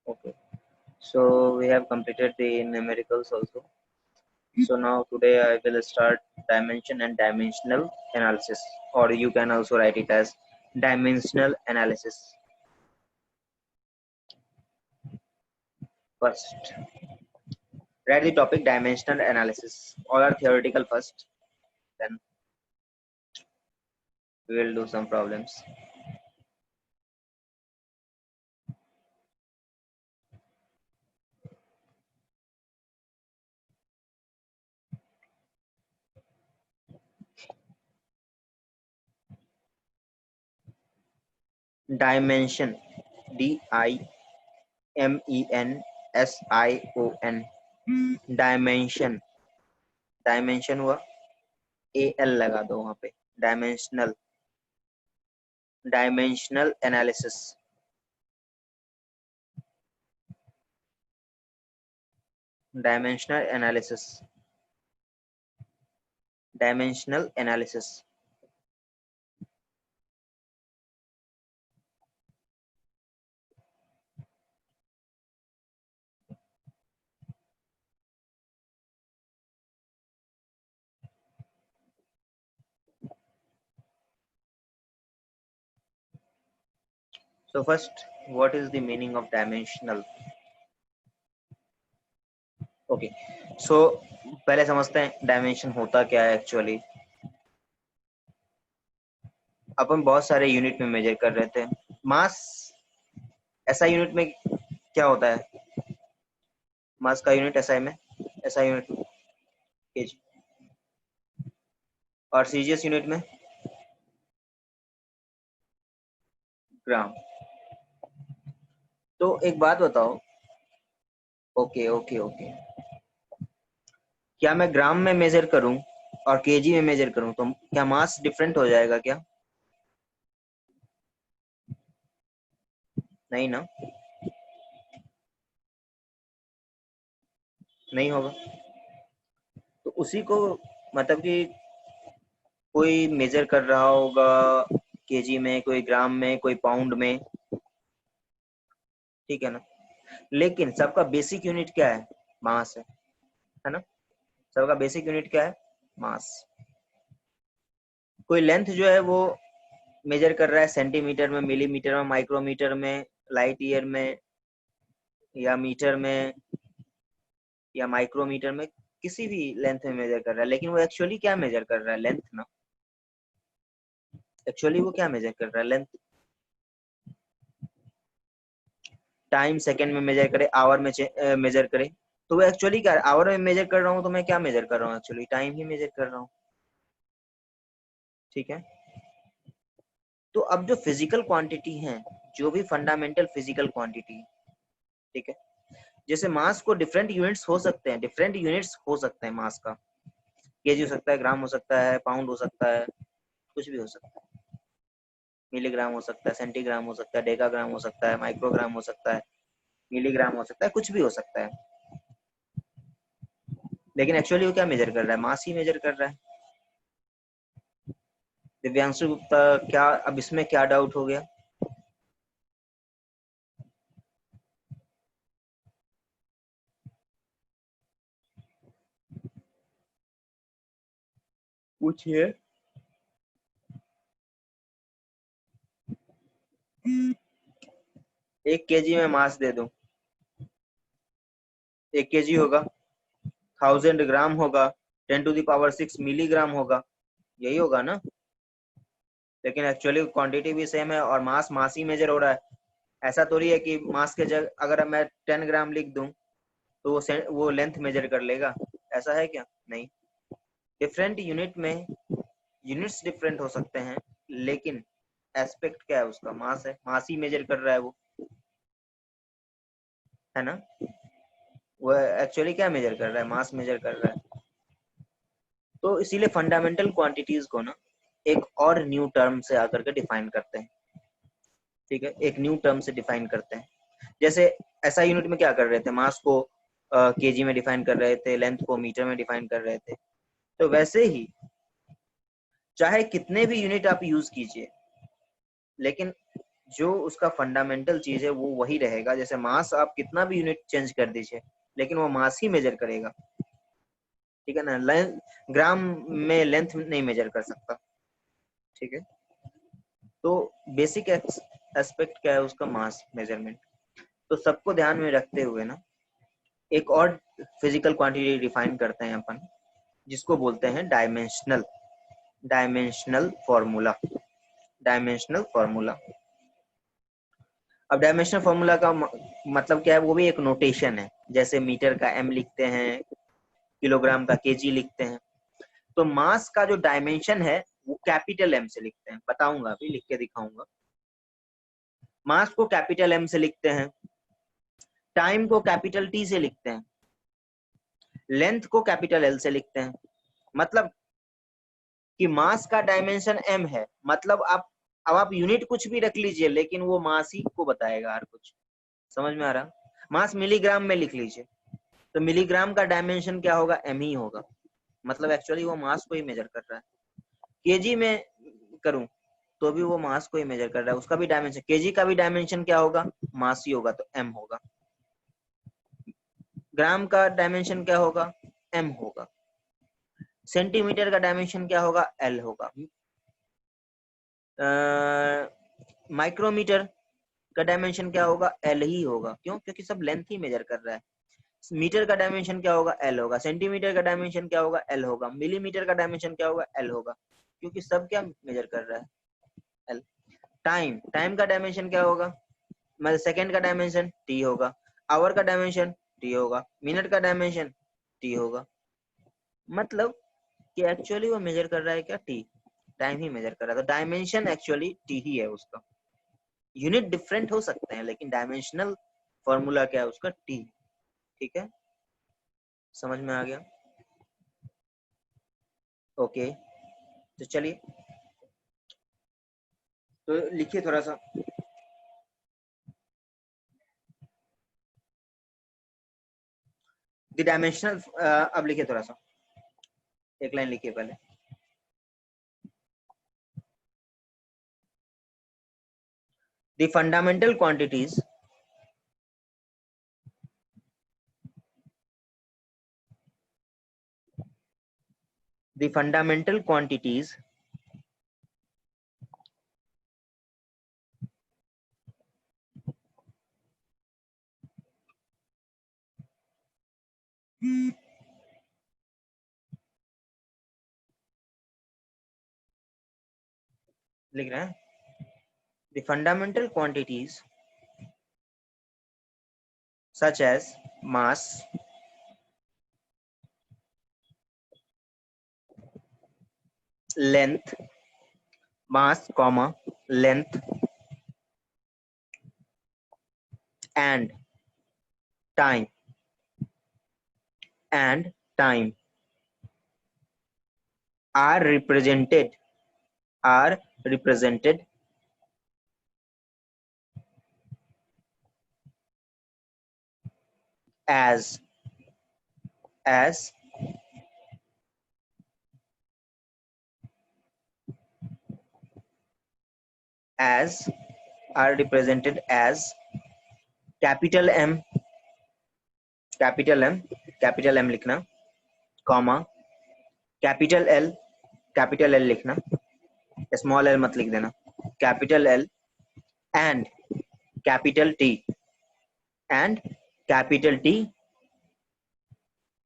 Okay, so we have completed the numericals also. So now today I will start dimension and dimensional analysis, or you can also write it as dimensional analysis. First, write the topic dimensional analysis. All are theoretical first, then we will do some problems. Dimension, DIMENSION, dimension, dimension हुआ AL लगा दो वहां पे. Dimensional, dimensional analysis, dimensional analysis, dimensional analysis. So first, what is the meaning of dimensional? Okay, so पहले समझते हैं dimension होता क्या है एक्चुअली. अपन बहुत सारे यूनिट में मेजर कर रहे थे. मास ऐसा यूनिट में क्या होता है? मास का यूनिट एसआई में, एसआई यूनिट केजी, और सीजीएस यूनिट में ग्राम. तो एक बात बताओ. ओके ओके ओके, क्या मैं ग्राम में मेजर करूं और केजी में मेजर करूं तो क्या मास डिफरेंट हो जाएगा क्या? नहीं ना, नहीं होगा. तो उसी को मतलब कि कोई मेजर कर रहा होगा केजी में, कोई ग्राम में, कोई पाउंड में, ठीक है ना. लेकिन सबका बेसिक यूनिट क्या है? मास है ना. सबका बेसिक यूनिट क्या है? मास. कोई लेंथ जो है वो मेजर कर रहा है सेंटीमीटर में, मिलीमीटर में, माइक्रोमीटर में, लाइट ईयर में, या मीटर में, या माइक्रोमीटर में, किसी भी लेंथ में मेजर कर रहा है. लेकिन वो एक्चुअली क्या मेजर कर रहा है? लेंथ ना. एक्चुअली वो क्या मेजर कर रहा है? लेंथ. टाइम सेकंड में मेजर करे, आवर में मेजर करे, तो वो एक्चुअली क्या है? आवर में मेजर कर रहा हूँ तो मैं क्या मेजर कर रहा हूँ? एक्चुअली टाइम ही मेजर कर रहा हूँ. ठीक है. तो अब जो फिजिकल क्वांटिटी है, जो भी फंडामेंटल फिजिकल क्वांटिटी, ठीक है, जैसे मास को डिफरेंट यूनिट्स हो सकते हैं, डिफरेंट यूनिट्स हो सकते हैं मास का. केजी हो सकता है, ग्राम हो सकता है, पाउंड हो सकता है, कुछ भी हो सकता है. मिलीग्राम हो सकता है, सेंटीग्राम हो सकता है, डेकाग्राम हो सकता है, माइक्रोग्राम हो सकता है, मिलीग्राम हो सकता है, कुछ भी हो सकता है. लेकिन एक्चुअली वो क्या मेजर कर रहा है? मास ही मेजर कर रहा है. दिव्यांशु गुप्ता, क्या अब इसमें क्या डाउट हो गया? पूछिए. एक केजी में मास दे दूं, 1 केजी होगा, 1000 ग्राम होगा, 10⁶ मिलीग्राम होगा, यही होगा ना. लेकिन एक्चुअली क्वांटिटी भी सेम है और मास मास ही मेजर हो रहा है. ऐसा थोड़ी है कि मास के जगह अगर मैं 10 ग्राम लिख दूं तो वो लेंथ मेजर कर लेगा. ऐसा है क्या? नहीं. डिफरेंट यूनिट में यूनिट्स डिफरेंट हो सकते हैं, लेकिन एस्पेक्ट क्या है उसका? मास है. मास ही मेजर कर रहा है वो, है ना. वो एक्चुअली क्या मेजर कर रहा है? मास मेजर कर रहा है. तो इसीलिए फंडामेंटल क्वांटिटीज को ना एक और न्यू टर्म से आकर के डिफाइन करते हैं. ठीक है, एक न्यू टर्म से डिफाइन करते हैं. जैसे ऐसा यूनिट में क्या कर रहे थे? मास को केजी में डिफाइन कर रहे थे, लेंथ को मीटर में डिफाइन कर रहे थे. तो वैसे ही चाहे कितने भी यूनिट आप यूज कीजिए, लेकिन जो उसका फंडामेंटल चीज है वो वही रहेगा। जैसे मास आप कितना भी यूनिट चेंज कर दीजिए, लेकिन वो मास ही मेजर करेगा, ठीक है ना। ग्राम में लेंथ नहीं मेजर कर सकता, ठीक है। तो बेसिक एस्पेक्ट क्या है उसका, मास मेजरमेंट। तो सबको ध्यान में रखते हुए ना एक और फिजिकल क्वांटिटी डिफाइन करते हैं अपन, जिसको बोलते हैं dimensional, dimensional formula, dimensional formula. अब डायमेंशनल फॉर्मूला का मतलब क्या है, वो भी एक नोटेशन है। जैसे मीटर का एम लिखते हैं, किलोग्राम का केजी लिखते हैं, तो मास का जो डायमेंशन है वो कैपिटल एम से लिखते हैं। बताऊंगा, अभी लिख के दिखाऊंगा। मास को कैपिटल एम से लिखते हैं, टाइम को कैपिटल टी से लिखते हैं, लेंथ को कैपिटल एल से लिखते हैं। मतलब कि मास का डायमेंशन एम है, मतलब अब आप यूनिट कुछ भी रख लीजिए, लेकिन वो मास ही को बताएगा हर कुछ। समझ में आ रहा? मास मिलीग्राम में लिख लीजिए, तो मिलीग्राम का डायमेंशन क्या होगा, एम ही होगा। मतलब एक्चुअली वो मास को ही मेजर कर रहा है। केजी में करूं तो भी वो मास को ही मेजर कर रहा है, उसका भी डायमेंशन, केजी का भी डायमेंशन क्या होगा, मास ही होगा, तो एम होगा। ग्राम का डायमेंशन क्या होगा, एम होगा। सेंटीमीटर का डायमेंशन क्या होगा, एल होगा। माइक्रोमीटर का डायमेंशन क्या होगा, एल ही होगा। क्यों? क्योंकि सब लेंथ ही मेजर कर रहा है। मीटर का डायमेंशन क्या होगा, एल होगा। सेंटीमीटर का डायमेंशन क्या होगा, एल होगा। मिलीमीटर का डायमेंशन क्या होगा, एल होगा। क्योंकि सब क्या मेजर कर रहा है, एल। टाइम, टाइम का डायमेंशन क्या होगा, मतलब सेकंड का डायमेंशन टी होगा, आवर का डायमेंशन टी होगा, मिनट का डायमेंशन टी होगा। मतलब कि एक्चुअली वो मेजर कर रहा है क्या, टी, टाइम ही मेजर कर रहा है। तो डायमेंशन एक्चुअली टी ही है उसका। यूनिट डिफरेंट हो सकते हैं, लेकिन डायमेंशनल फॉर्मूला क्या है उसका, टी। ठीक है, समझ में आ गया? ओके, तो चलिए, तो लिखिए थोड़ा सा द डायमेंशनल। अब लिखिए थोड़ा सा, एक लाइन लिखिए पहले। The fundamental quantities, the fundamental quantities लिख रहे हैं, the fundamental quantities such as mass, length, mass comma length and time, and time are represented, are represented as as as are represented as capital M, capital M, capital M लिखना, comma capital L, capital L लिखना, small l मत लिख देना, capital L and capital T, and capital T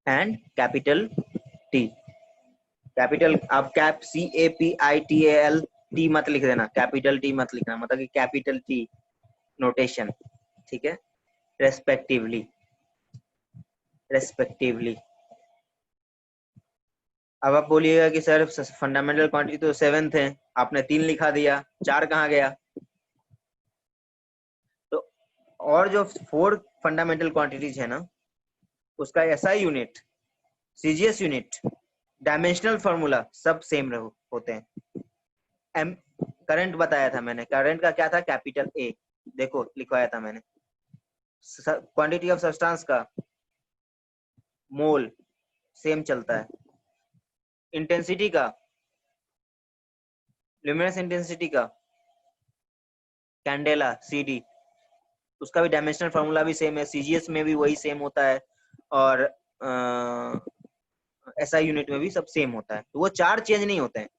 and capital T। Capital, आप cap CAPITAL T मत लिख देना, capital T मत लिखना, मतलब कि कैपिटल टी नोटेशन, ठीक है। Respectively, respectively. अब आप बोलिएगा कि सर फंडामेंटल क्वांटिटी तो 7th है, आपने 3 लिखा दिया, 4 कहाँ गया? तो और जो 4 फंडामेंटल क्वांटिटीज है ना, उसका SI unit, CGS unit, dimensional formula सब सेम होते हैं। एम, करंट बताया था मैंने, करंट का क्या था, कैपिटल A, देखो लिखवाया था मैंने। क्वांटिटी ऑफ सब्सटेंस का मोल सेम चलता है। इंटेंसिटी का, ल्यूमिनस इंटेंसिटी का कैंडेला CD, उसका भी डायमेंशनल फार्मूला भी सेम है, CGS में भी वही सेम होता है, और SI यूनिट में भी सब सेम होता है, तो वो चार चेंज नहीं होते हैं।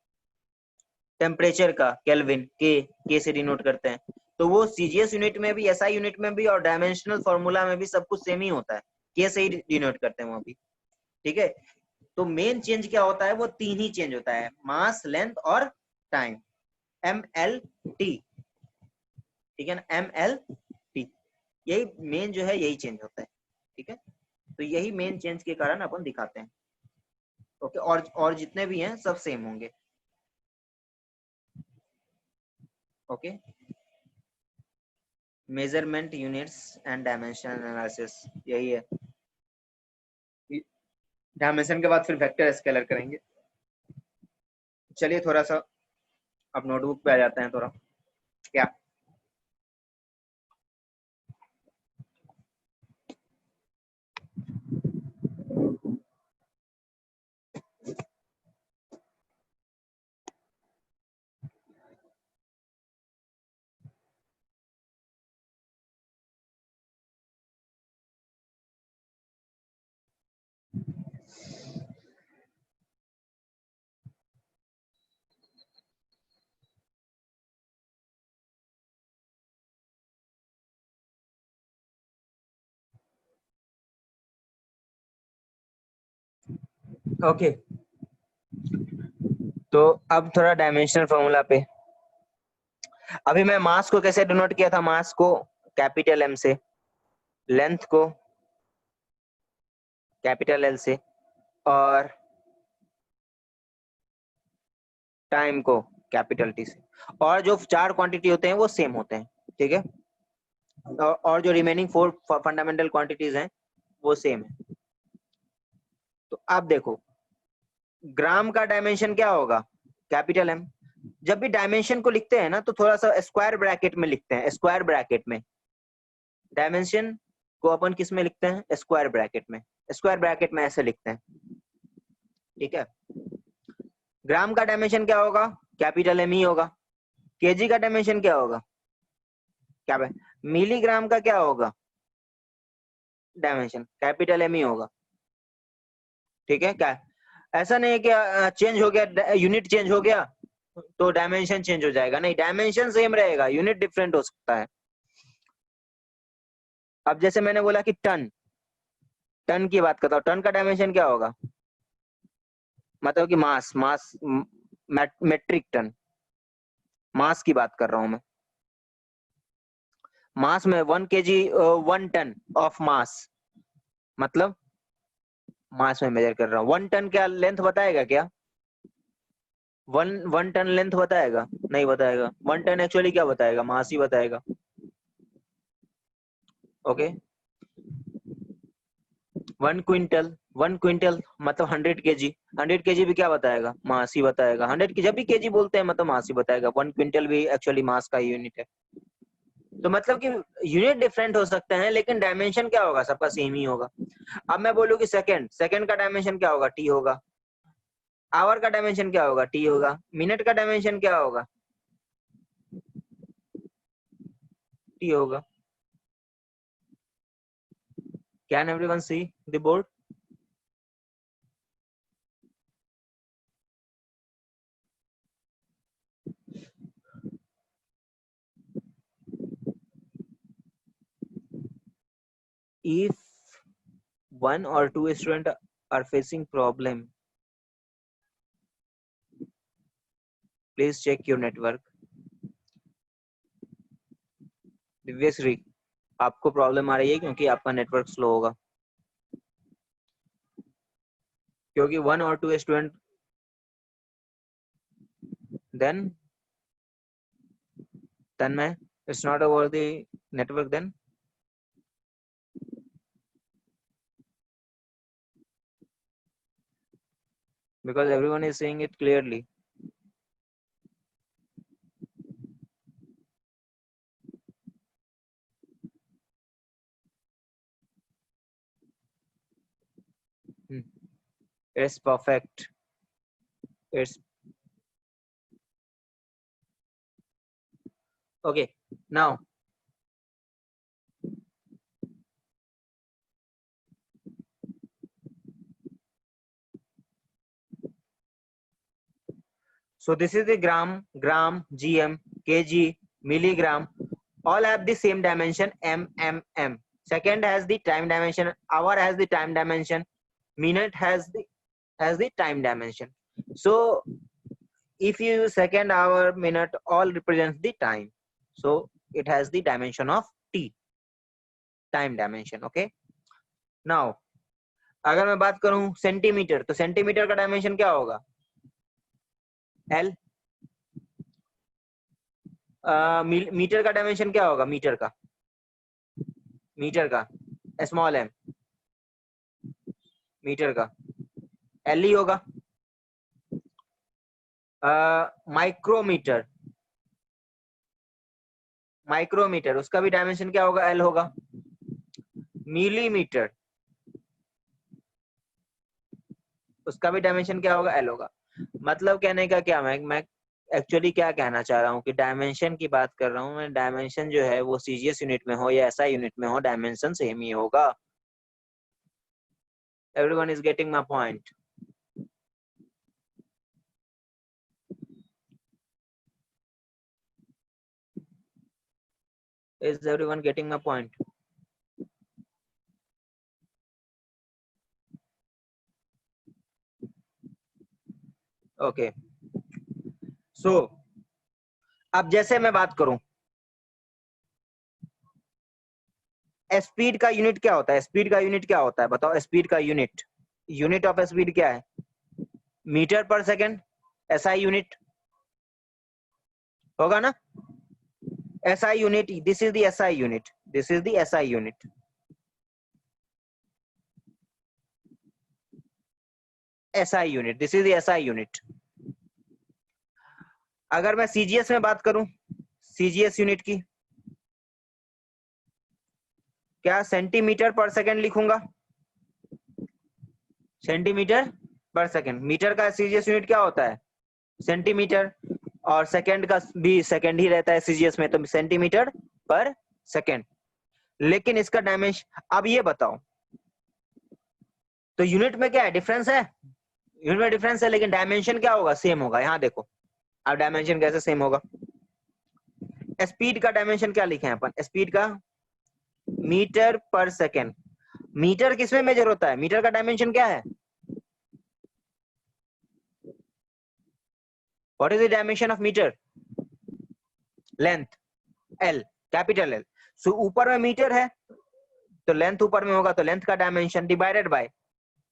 टेम्परेचर का केल्विन के से डिनोट करते हैं, तो वो CGS यूनिट में भी, SI यूनिट में भी, और डायमेंशनल फार्मूला में भी सब कुछ सेम ही होता है, के से ही डिनोट करते हैं वो भी, ठीक है। तो मेन चेंज क्या होता है, वो तीन ही चेंज होता है, मास, लेंथ और टाइम, MLT, ठीक है ना, MLT, यही मेन जो है, यही चेंज होता है, ठीक है। तो यही मेन चेंज के कारण अपन दिखाते हैं, ओके। और जितने भी हैं सब सेम होंगे, okay. Measurement units and dimension analysis, यही है। डायमेंशन के बाद फिर वेक्टर स्केलर करेंगे। चलिए थोड़ा सा अब नोटबुक पे आ जाते हैं थोड़ा, क्या ओके। तो अब थोड़ा डायमेंशनल फॉर्मूला पे, अभी मैं मास को कैसे डिनोट किया था, मास को कैपिटल M से, लेंथ को कैपिटल L से, और टाइम को कैपिटल T से, और जो चार क्वांटिटी होते हैं वो सेम होते हैं, ठीक है। और जो रिमेनिंग 4 फंडामेंटल क्वांटिटीज हैं वो सेम है। तो आप देखो, ग्राम का डायमेंशन क्या होगा, कैपिटल M। जब भी डायमेंशन को लिखते हैं ना, तो थोड़ा सा स्क्वायर ब्रैकेट में लिखते हैं, स्क्वायर ब्रैकेट में। डायमेंशन को अपन किस में लिखते हैं, स्क्वायर ब्रैकेट में, स्क्वायर ब्रैकेट में ऐसे लिखते हैं, ठीक है। ग्राम का डायमेंशन क्या होगा, कैपिटल M ही होगा। केजी का डायमेंशन क्या होगा, क्या है, मिलीग्राम का क्या होगा डायमेंशन, कैपिटल M ही होगा, ठीक है। क्या ऐसा नहीं है कि चेंज हो गया, यूनिट चेंज हो गया तो डायमेंशन चेंज हो जाएगा, नहीं, डायमेंशन सेम रहेगा, यूनिट डिफरेंट हो सकता है। अब जैसे मैंने बोला कि टन, टन की बात करता हूँ, टन का डायमेंशन क्या होगा, मतलब कि मास, मेट्रिक टन, मास की बात कर रहा हूं मैं। मास में 1 kg, 1 टन ऑफ मास, मतलब मास में मेजर कर रहा हूँ। 1 टन क्या लेंथ बताएगा क्या, वन टन लेंथ बताएगा, नहीं बताएगा। 1 टन एक्चुअली क्या बताएगा, मास ही बताएगा, ओके। 1 क्विंटल, 1 क्विंटल मतलब 100 kg, 100 kg भी क्या बताएगा, मास ही बताएगा। 100 जब भी केजी बोलते हैं मतलब मास ही बताएगा। 1 क्विंटल भी एक्चुअली मास का यूनिट है। तो मतलब कि यूनिट डिफरेंट हो सकते हैं, लेकिन डायमेंशन क्या होगा, सबका सेम ही होगा। अब मैं बोलूँ कि सेकंड, सेकंड का डायमेंशन क्या होगा, टी होगा। आवर का डायमेंशन क्या होगा, टी होगा। मिनट का डायमेंशन क्या होगा, टी होगा। Can everyone see the board? If one or two students are facing problem, please check your network. Divyashree, आपको प्रॉब्लम आ रही है क्योंकि आपका नेटवर्क स्लो होगा, क्योंकि 1 or 2 student, then Tanmay, it's not about the network then. Because everyone is saying it clearly. It's perfect. It's okay. Now, so this is the gram, gm, kg, milligram, all have the same dimension mm. Second has the time dimension, hour has the time dimension, minute has the time dimension. So if you use second, hour, minute, all represents the time, so it has the dimension of t, time dimension. Okay, now अगर मैं बात करूं centimetre, तो centimetre का dimension क्या होगा? L. Metre का dimension क्या होगा? मीटर का स्मॉल एम, मीटर का एल ही होगा। माइक्रोमीटर उसका भी डायमेंशन क्या होगा? एल होगा। मिलीमीटर उसका भी डायमेंशन क्या होगा? एल होगा। मतलब कहने का क्या, मैं एक्चुअली क्या कहना चाह रहा हूँ कि डायमेंशन की बात कर रहा हूँ मैं। डायमेंशन जो है वो सीजीएस यूनिट में हो या एसआई यूनिट में हो, डायमेंशन सेम ही होगा। Everyone is getting my point? Is everyone getting my point? Okay, so अब जैसे मैं बात करूं, स्पीड का यूनिट क्या होता है? स्पीड का यूनिट क्या होता है बताओ? स्पीड का यूनिट ऑफ स्पीड क्या है? मीटर पर सेकंड। एसआई यूनिट होगा ना? SI unit, this is the SI unit, this is the SI unit. SI unit, this is the SI unit. अगर मैं सीजीएस में बात करूं, सीजीएस यूनिट की, क्या सेंटीमीटर पर सेकंड लिखूंगा? सेंटीमीटर पर सेकंड। मीटर का सीजीएस यूनिट क्या होता है? सेंटीमीटर। और सेकंड का भी सेकंड ही रहता है सीजीएस में, तो सेंटीमीटर पर सेकंड। लेकिन इसका डायमेंशन, अब ये बताओ, तो यूनिट में क्या है? डिफरेंस है, यूनिट में डिफरेंस है, लेकिन डायमेंशन क्या होगा? सेम होगा। यहां देखो, अब डायमेंशन कैसे सेम होगा? स्पीड का डायमेंशन क्या लिखे हैं अपन? स्पीड का मीटर पर सेकंड। मीटर किसमें मेजर होता है? मीटर का डायमेंशन क्या है? What is the dimension of metre? Length, L, capital L. So ऊपर में मीटर है तो लेंथ ऊपर में होगा, तो लेंथ का डायमेंशन डिवाइडेड बाय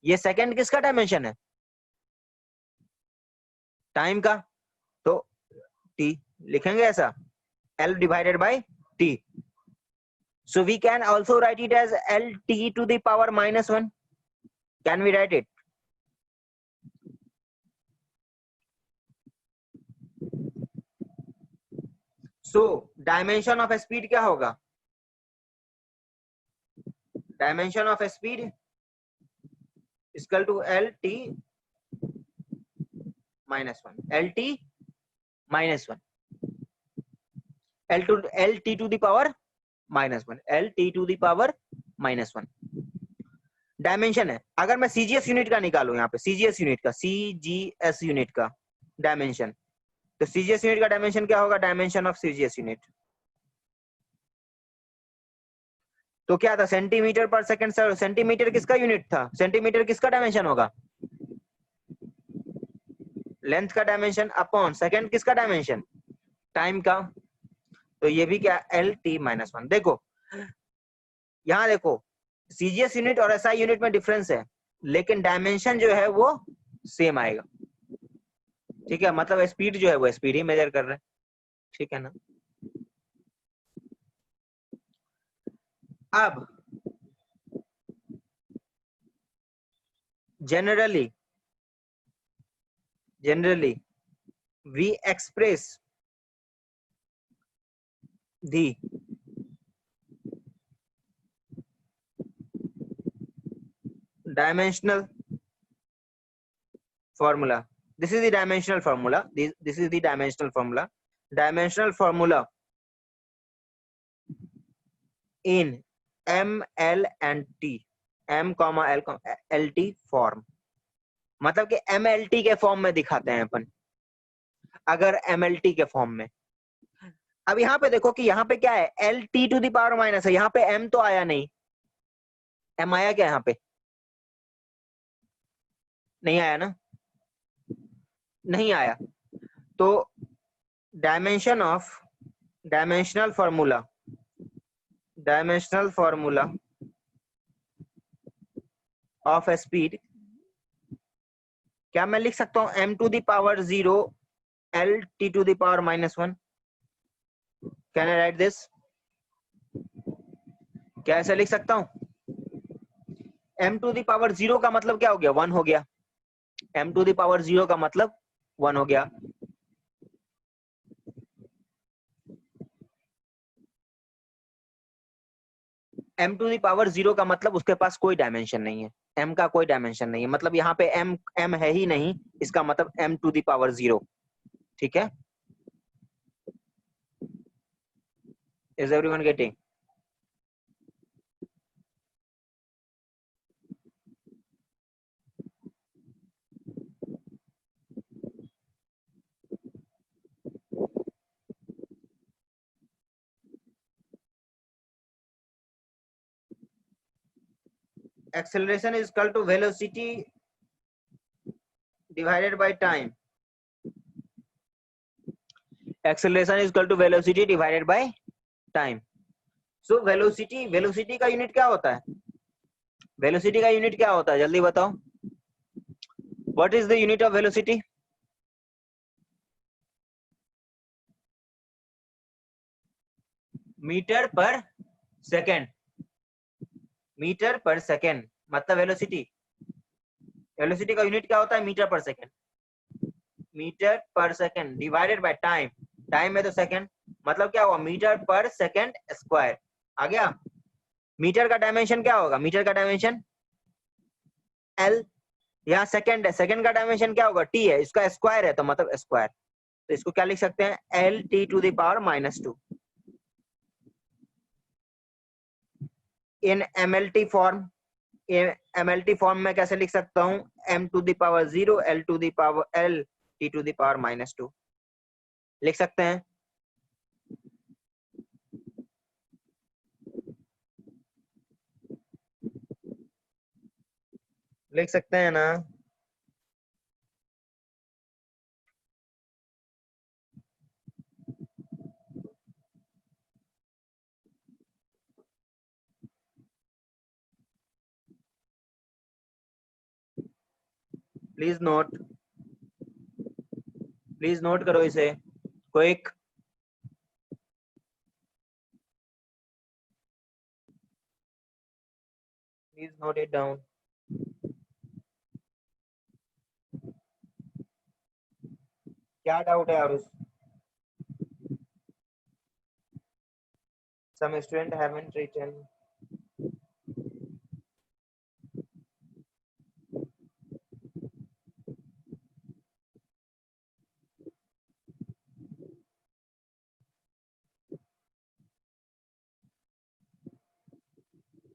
ये सेकंड किसका डायमेंशन है? टाइम का, तो टी लिखेंगे ऐसा, L divided by T. So we can also write it as LT to the power -1. Can we write it? So dimension of speed क्या होगा? Dimension of speed is equal to LT -1. LT -1. LT to the power -1. LT to the power -1 dimension है। अगर मैं CGS unit का निकालू, यहाँ पे CGS unit का डायमेंशन, तो सीजीएस यूनिट का डायमेंशन क्या होगा? डायमेंशन ऑफ सीजीएस यूनिट तो क्या था? सेंटीमीटर पर सेकंड। सर सेंटीमीटर किसका यूनिट था? सेंटीमीटर किसका डायमेंशन होगा? लेंथ का डायमेंशन अपॉन सेकंड किसका डायमेंशन? टाइम का। तो ये भी क्या? LT-1। देखो यहाँ देखो, सीजीएस यूनिट और एसआई यूनिट में डिफरेंस है, लेकिन डायमेंशन जो है वो सेम आएगा। ठीक है, मतलब स्पीड जो है वो स्पीड ही मेजर कर रहे हैं। ठीक है ना? अब generally we express the dimensional formula. This is the dimensional formula. This is the dimensional formula. Dimensional formula in M L and T, M comma L T form, मतलब कि एम एल टी के form में दिखाते हैं अपन, अगर M L T के form में। अब यहाँ पे देखो कि यहाँ पे क्या है, L T to the power minus है, यहाँ पे एम तो आया नहीं, एम आया क्या यहाँ पे, नहीं आया ना, नहीं आया। तो dimension of dimensional formula of speed, क्या मैं लिख सकता हूं M to the power 0 L T to the power -1, can I write this, क्या ऐसे लिख सकता हूं? एम टू द पावर 0 का मतलब क्या हो गया, 1 हो गया, एम टू द पावर 0 का मतलब 1 हो गया। एम टू द पावर 0 का मतलब उसके पास कोई डायमेंशन नहीं है, एम का कोई डायमेंशन नहीं है, मतलब यहाँ पे एम है ही नहीं, इसका मतलब एम टू द पावर 0, ठीक है। Is everyone getting? Acceleration is equal to velocity divided by time. Acceleration is equal to velocity divided by time. So velocity का यूनिट क्या होता है, वेलोसिटी का यूनिट क्या होता है, जल्दी बताओ, what is the unit of velocity? Metre per second, metre per second मतलब वेलोसिटी, वेलोसिटी का यूनिट क्या होता है, metre per second, metre per second divided by time, time में तो सेकेंड, मतलब क्या हुआ, मीटर पर सेकेंड स्क्वायर, आ गया। मीटर का डायमेंशन क्या होगा, मीटर का डायमेंशन एल, यहाँ सेकेंड है, सेकेंड का डायमेंशन क्या होगा, टी है, इसका स्क्वायर है तो मतलब स्क्वायर, तो इसको क्या लिख सकते हैं, L T to the power -2। In M L T form, M L T form में कैसे लिख सकता हूँ, M to the power 0 L to the power L T to the power -2 लिख सकते हैं, लिख सकते हैं ना। प्लीज नोट, प्लीज नोट करो इसे, quick, please note it down. क्या डाउट है और some student haven't written,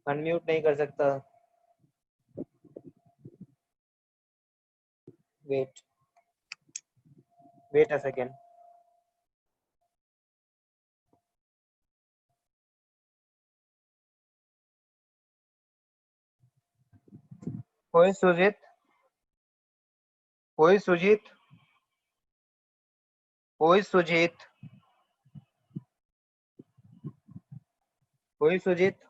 unmute नहीं कर सकता, वेट वेट अ सेकेंड, कोई सुजीत, कोई सुजीत, कोई सुजीत, कोई सुजीत,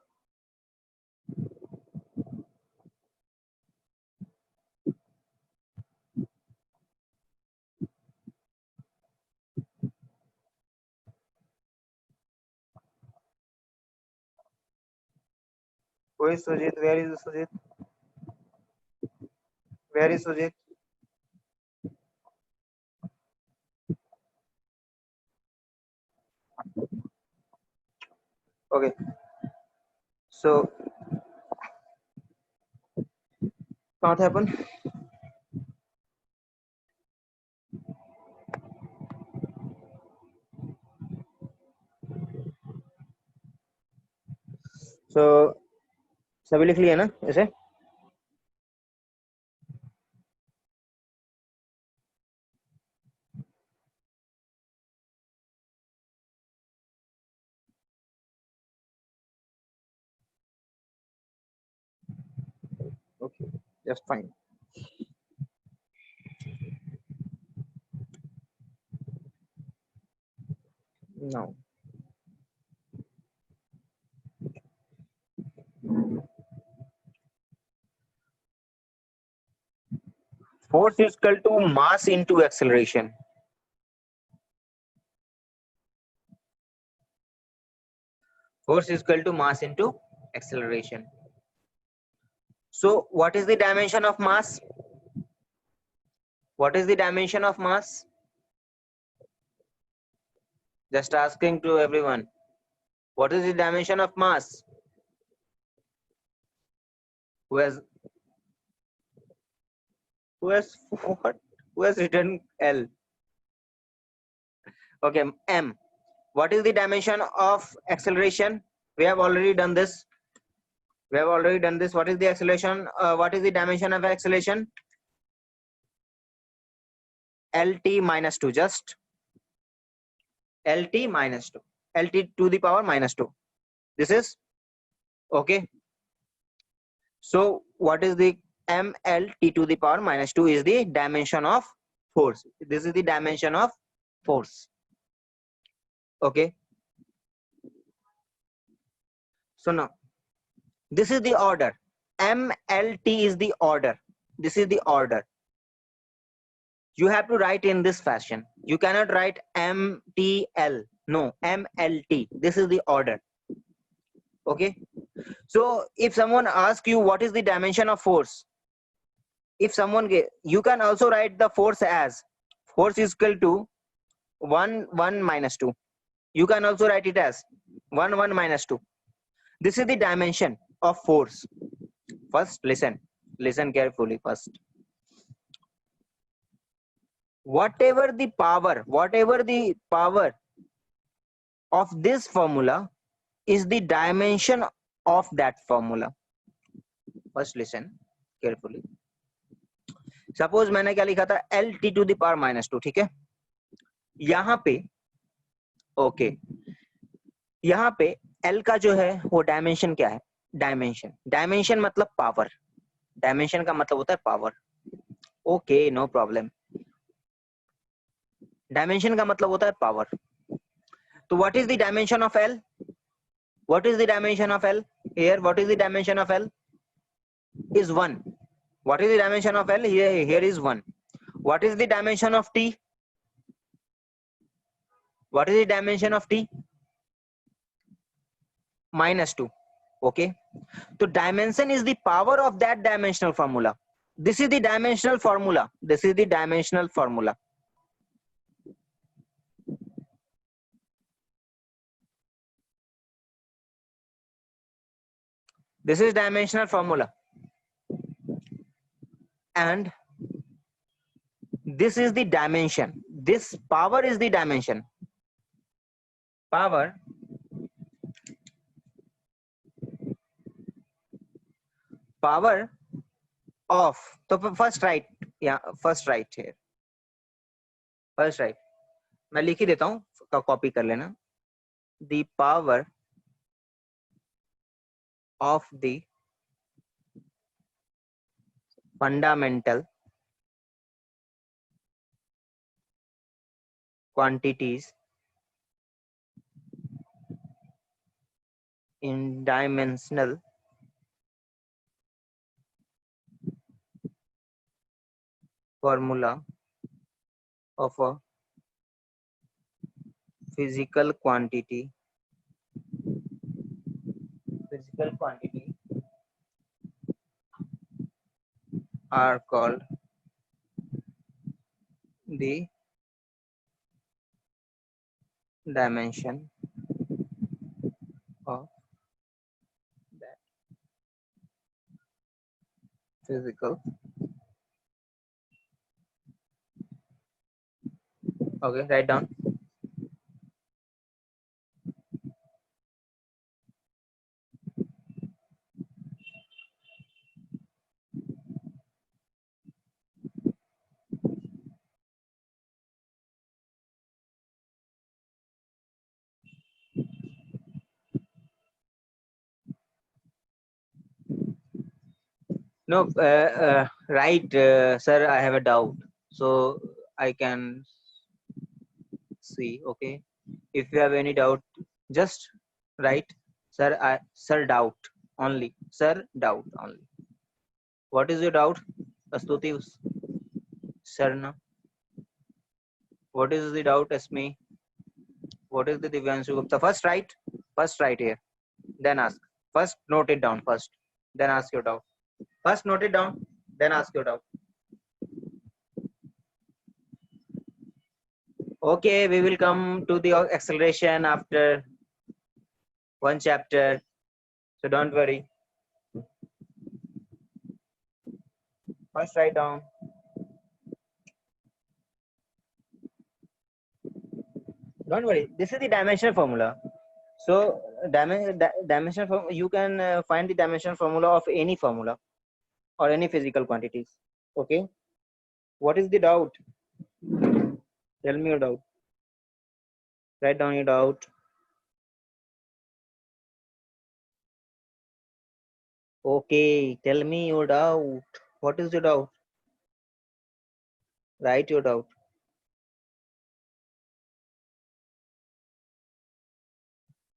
कोई Sujeet, where is Sujeet, where is Sujeet, okay, so what happened, so सभी लिख लिए ना ऐसे? Okay, just fine. Now, force is equal to mass into acceleration. Force is equal to mass into acceleration. So, what is the dimension of mass? What is the dimension of mass? Just asking to everyone. What is the dimension of mass? Who has what? Who has written L? Okay, M. What is the dimension of acceleration? We have already done this. What is the acceleration? What is the dimension of acceleration? LT minus 2, just LT minus 2. LT to the power minus 2. This is okay. So what is the MLT to the power minus 2 is the dimension of force. This is the dimension of force. Okay. So now this is the order. MLT is the order. This is the order. You have to write in this fashion. You cannot write MTL. No, MLT. This is the order. Okay. So if someone asks you what is the dimension of force, if someone you can also write the force as force is equal to 1 minus 2. You can also write it as 1 minus 2. This is the dimension of force. First listen carefully first. Whatever the power of this formula is the dimension of that formula. First listen carefully. Suppose मैंने क्या लिखा था L T to the power minus 2, ठीक है? यहाँ पे okay, यहाँ पे एल का जो है वो डायमेंशन क्या है? डायमेंशन मतलब पावर. डायमेंशन का मतलब होता है power. Okay, no problem. Dimension का मतलब होता है पावर. तो what is the dimension of L? What is the dimension of L? Here, what is the dimension of L? Is 1. What is the dimension of L? Here is 1. What is the dimension of T? What is the dimension of T? Minus 2. Okay. So dimension is the power of that dimensional formula. This is the dimensional formula. This is the dimensional formula. This is dimensional formula. And this is the dimension. This power is the dimension. Power of, तो first write, yeah, first write here. First write. मैं लिख ही देता हूँ, copy कर लेना. The power of the fundamental quantities in dimensional formula of a physical quantity are called the dimension of that physical. Okay, write down. No, right, sir. I have a doubt, so I can see. Okay, if you have any doubt, just write, sir. Sir, doubt only. Sir, doubt only. What is your doubt, Astuti? Sir, na. What is the doubt, Asmi? What is the Divyanshu Gupta? First write. First write here. Then ask. First note it down. First. Then ask your doubt. First note it down. Then ask your doubt. Okay, we will come to the acceleration after one chapter. So don't worry. First write down. Don't worry. This is the dimensional formula. So dimensional formula, you can find the dimensional formula of any formula or any physical quantities. Okay. What is the doubt? Tell me your doubt. Write down your doubt. Okay. Tell me your doubt. What is your doubt? Write your doubt.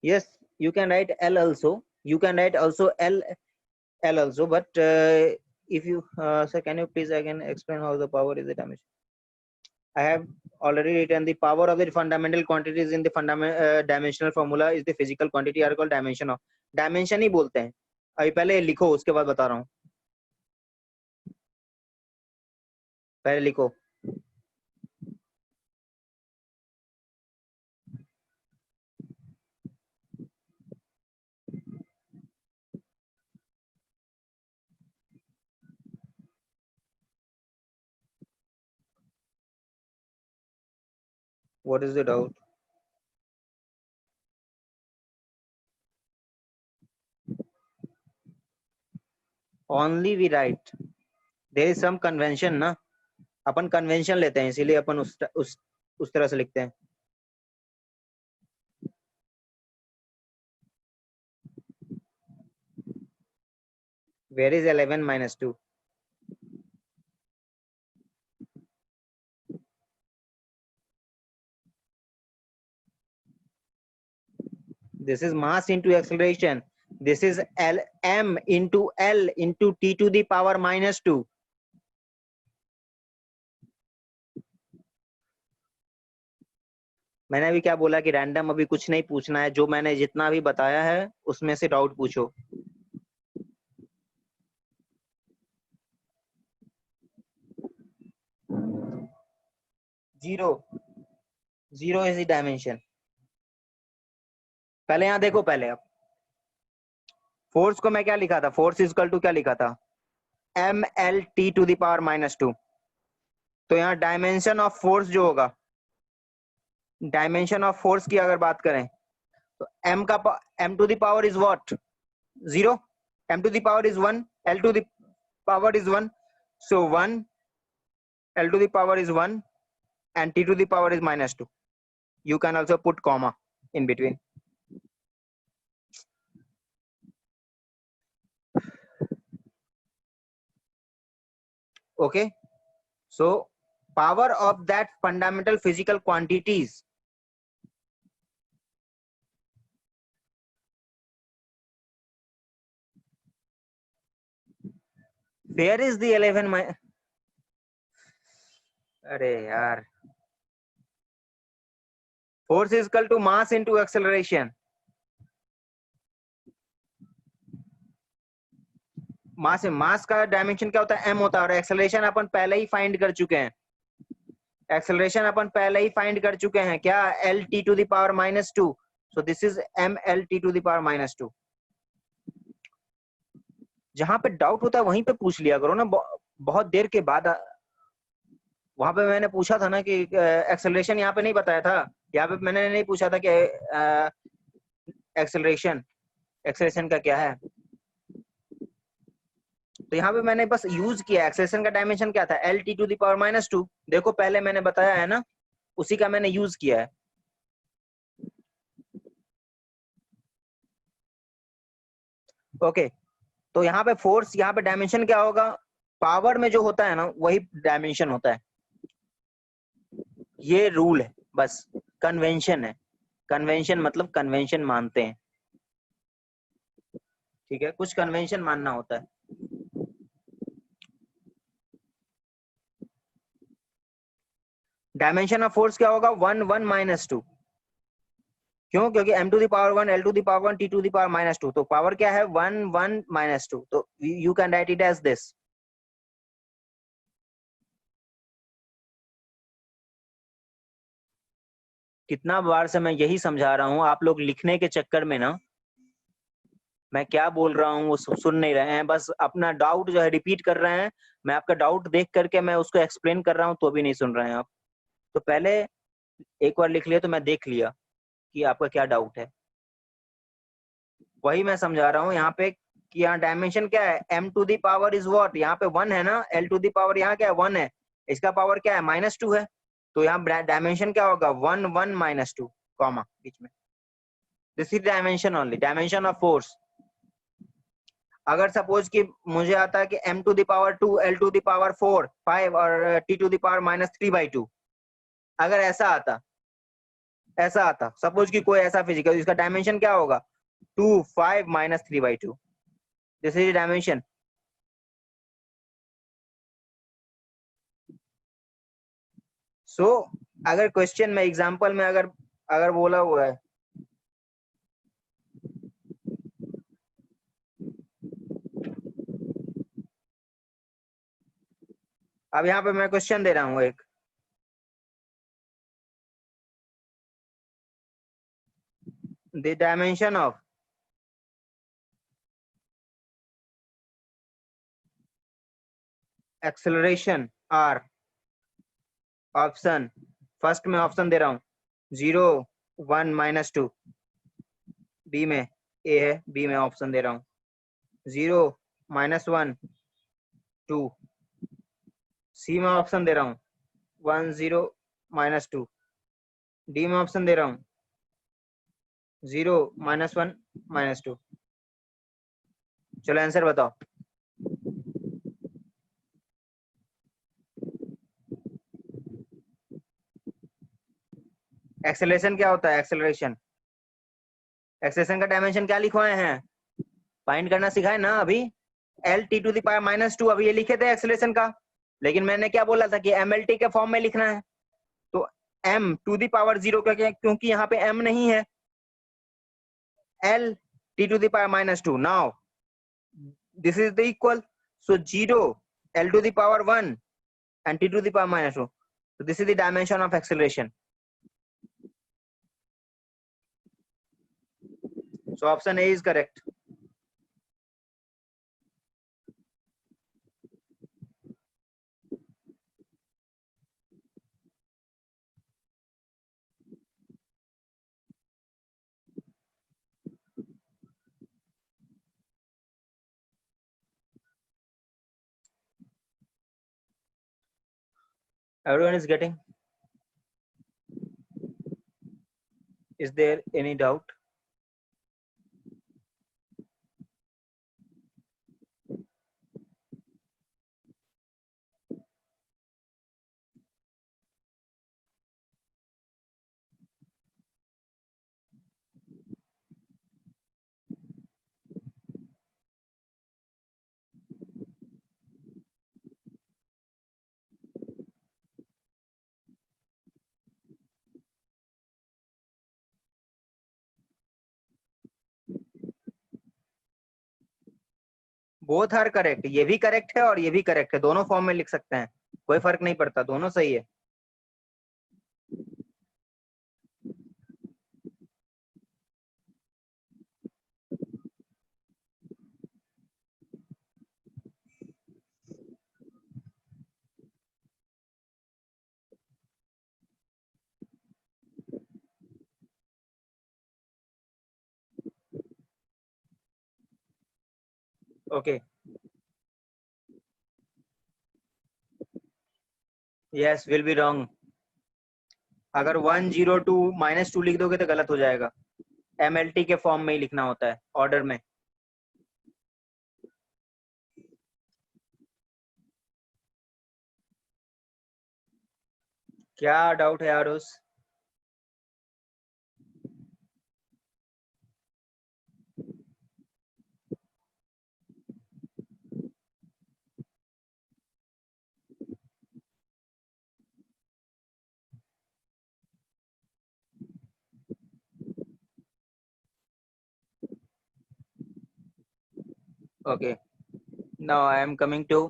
Yes, you can write L also. You can write also L also. But if you, sir, can you please again explain how the power is the dimension? I have already written the power of the fundamental quantities in the dimensional formula is the physical quantity are called dimension of. Dimension ही बोलते हैं. अभी पहले लिखो उसके बाद बता रहा हूँ. पहले लिखो. What is the doubt? Only we write. There is some convention ना. अपन convention लेते हैं इसीलिए अपन उस तरह से लिखते हैं. Where is 11 minus 2? This is mass into acceleration. This is m into L into t to the power minus 2. मैंने अभी क्या बोला कि रैंडम अभी कुछ नहीं पूछना है. जो मैंने जितना भी बताया है उसमें से डाउट पूछो. Zero is the dimension. पहले यहां देखो. पहले अब फोर्स को मैं क्या लिखा था? फोर्स इज इक्वल टू क्या लिखा था? M L T to the power minus 2. तो यहाँ डायमेंशन ऑफ फोर्स जो होगा, डायमेंशन ऑफ फोर्स की अगर बात करें तो m to the power is what? 0. m to the power is 1. l to the power is 1. so 1, l to the power is 1 and t to the power is minus 2. You can also put comma in between. Okay, so power of that fundamental physical quantities where is the 11 अरे यार, force is equal to mass into acceleration. मास का dimension क्या होता है? m होता है. और acceleration अपन पहले ही फाइंड कर चुके हैं. एक्सेलरेशन अपन पहले ही फाइंड कर चुके हैं. क्या? l t to the power minus 2. so this is m l t to the power minus 2. जहां पे डाउट होता है वहीं पे पूछ लिया करो ना. बहुत देर के बाद वहां पे मैंने पूछा था ना कि एक्सेलरेशन यहाँ पे नहीं बताया था. यहाँ पे मैंने नहीं पूछा था कि एक्सेलरेशन का क्या है. तो यहाँ पे मैंने बस यूज किया. एक्सेलरेशन का डायमेंशन क्या था? L T to the power minus 2. देखो पहले मैंने बताया है ना, उसी का मैंने यूज किया है. ओके, तो यहाँ पे फोर्स, यहाँ पे डायमेंशन क्या होगा, पावर में जो होता है ना वही डायमेंशन होता है। ये रूल है, बस कन्वेंशन है। कन्वेंशन मतलब कन्वेंशन मानते हैं, ठीक है, कुछ कन्वेंशन मानना होता है। डायमेंशन ऑफ फोर्स क्या होगा, 1 1 -2। क्यों, क्योंकि m to the power 1, l to the power 1, t to the power -2, तो पावर क्या है 1 1 -2, तो you can write it as this. कितना बार से मैं यही समझा रहा हूँ, आप लोग लिखने के चक्कर में ना मैं क्या बोल रहा हूँ वो सुन नहीं रहे हैं, बस अपना डाउट जो है रिपीट कर रहे हैं। मैं आपका डाउट देख करके मैं उसको एक्सप्लेन कर रहा हूँ तो भी नहीं सुन रहे हैं आप। तो पहले एक बार लिख लिया तो मैं देख लिया कि आपका क्या डाउट है। वही मैं समझा रहा हूँ यहाँ पे कि यहाँ डायमेंशन क्या है, m to the power is what, यहाँ पे 1 है ना, l टू दी पावर यहाँ क्या है 1 है, इसका पावर क्या है -2 है, तो यहाँ डायमेंशन क्या होगा 1 1 -2 कॉमा बीच में। This is dimension only, dimension of force. अगर सपोज कि मुझे आता है कि m to the power 2, l to the power 4 5 और t टू दी पावर -3/2, अगर ऐसा आता सपोज कि कोई ऐसा फिजिकल, इसका डायमेंशन क्या होगा 2 5 -3/2, दिस इज डायमेंशन। सो अगर क्वेश्चन में एग्जांपल में अगर अगर बोला हुआ है अब यहाँ पे मैं क्वेश्चन दे रहा हूँ एक, the dimension of acceleration are, option first में ऑप्शन दे रहा हूँ 0 1 -2, बी में ए है, बी में ऑप्शन दे रहा हूँ 0 -1 2, सी में ऑप्शन दे रहा हूँ 1 0 -2, डी में ऑप्शन दे रहा हूँ 0 -1 -2। चलो आंसर बताओ। एक्सेलरेशन क्या होता है, एक्सेलरेशन एक्सेलरेशन का डायमेंशन क्या लिखवाए हैं, फाइंड करना सिखाए ना अभी, L T to the power -2 अभी ये लिखे थे एक्सेलरेशन का, लेकिन मैंने क्या बोला था कि एम एल टी के फॉर्म में लिखना है, तो m टू द पावर 0 क्योंकि यहाँ पे m नहीं है, l t to the power -2, now this is the equal, so 0 l to the power 1 and t to the power -2, so this is the dimension of acceleration, so option A is correct. Everyone is getting, is there any doubt? Both are correct, ये भी correct है और ये भी correct है, दोनों form में लिख सकते हैं, कोई फर्क नहीं पड़ता, दोनों सही है। Okay, yes will be wrong, अगर 102 -2 लिख दोगे तो गलत हो जाएगा, एमएलटी के फॉर्म में ही लिखना होता है ऑर्डर में। क्या डाउट है Aarush? Okay, now I am coming to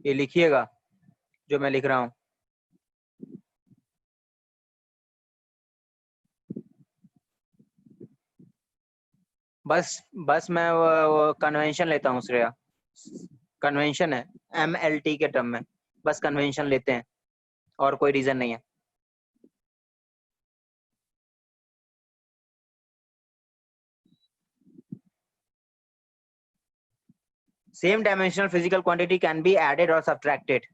ये लिखिएगा जो मैं लिख रहा हूँ। बस मैं वो कन्वेंशन लेता हूँ श्रेया, कन्वेंशन है MLT के टर्म में, बस कन्वेंशन लेते हैं और कोई रीजन नहीं है। Same dimensional physical quantity can be added और सब्ट्रैक्टेड।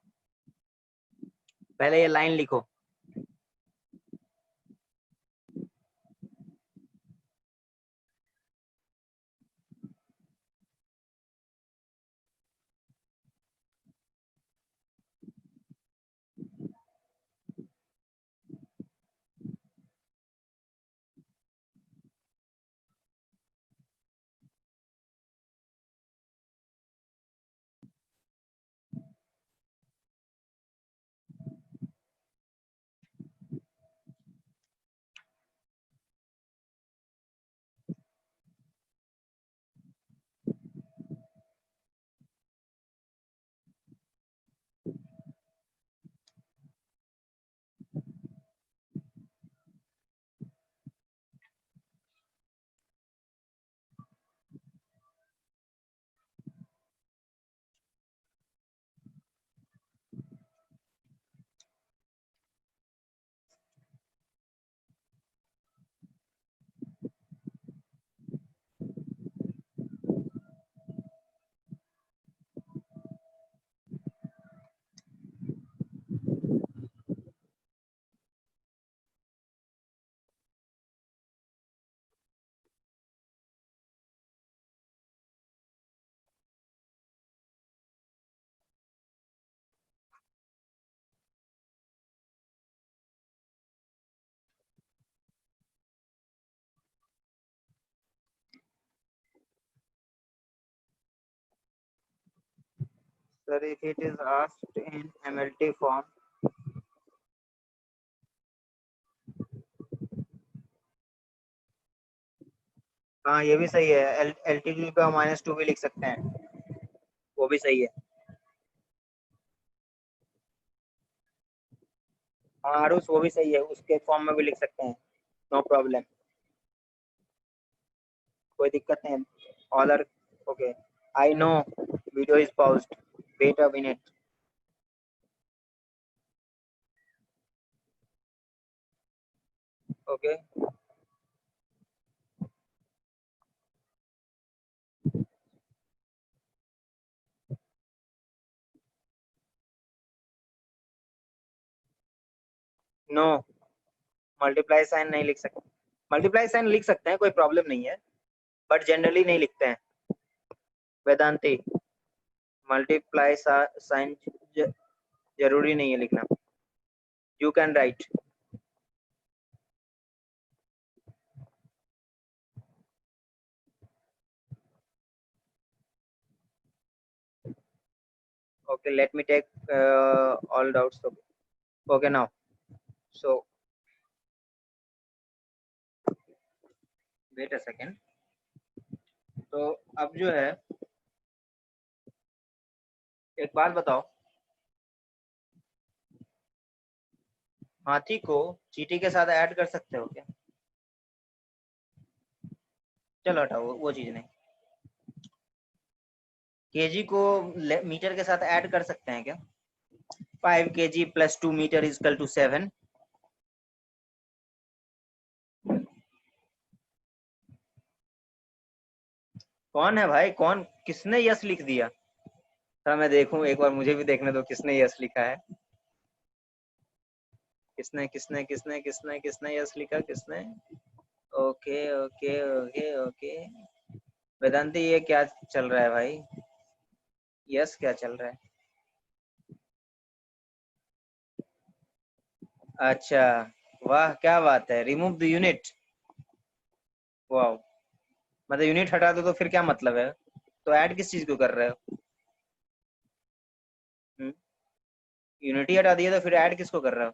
पहले ये लाइन लिखो। Sir, if it is asked in MLT form, हाँ ये भी सही है, LTD का -2 भी लिख सकते हैं, वो भी सही है। हाँ आरुष वो भी सही है, उसके फॉर्म में भी लिख सकते हैं, नो प्रॉब्लम, कोई दिक्कत नहीं है। All are okay. I know video is paused, wait a minute. Okay no, multiply sign नहीं लिख सकते, मल्टीप्लाई साइन लिख सकते हैं, कोई प्रॉब्लम नहीं है, बट जनरली नहीं लिखते हैं वेदांती, मल्टीप्लाई साइन जरूरी नहीं है लिखना, you can right. Okay, let me take all doubts. Okay now, so wait a second। तो अब जो है एक बात बताओ, हाथी को चींटी के साथ ऐड कर सकते हो क्या? चलो हटाओ वो चीज नहीं। केजी को मीटर के साथ ऐड कर सकते हैं क्या? 5 kg plus 2 meter is equal to 7। कौन है भाई, कौन किसने यस लिख दिया? था, मैं देखूं एक बार, मुझे भी देखने दो किसने यस लिखा है। किसने किसने किसने किसने किसने यस लिखा, किसने? Okay okay okay okay. Vedanti ये क्या चल रहा है भाई? यस क्या चल रहा है? अच्छा, वाह क्या बात है, रिमूव द यूनिट। वाह, मतलब यूनिट हटा दो तो फिर क्या मतलब है? तो ऐड किस चीज को कर रहे हो? यूनिटी हटा दिया तो फिर ऐड किसको कर रहे हो?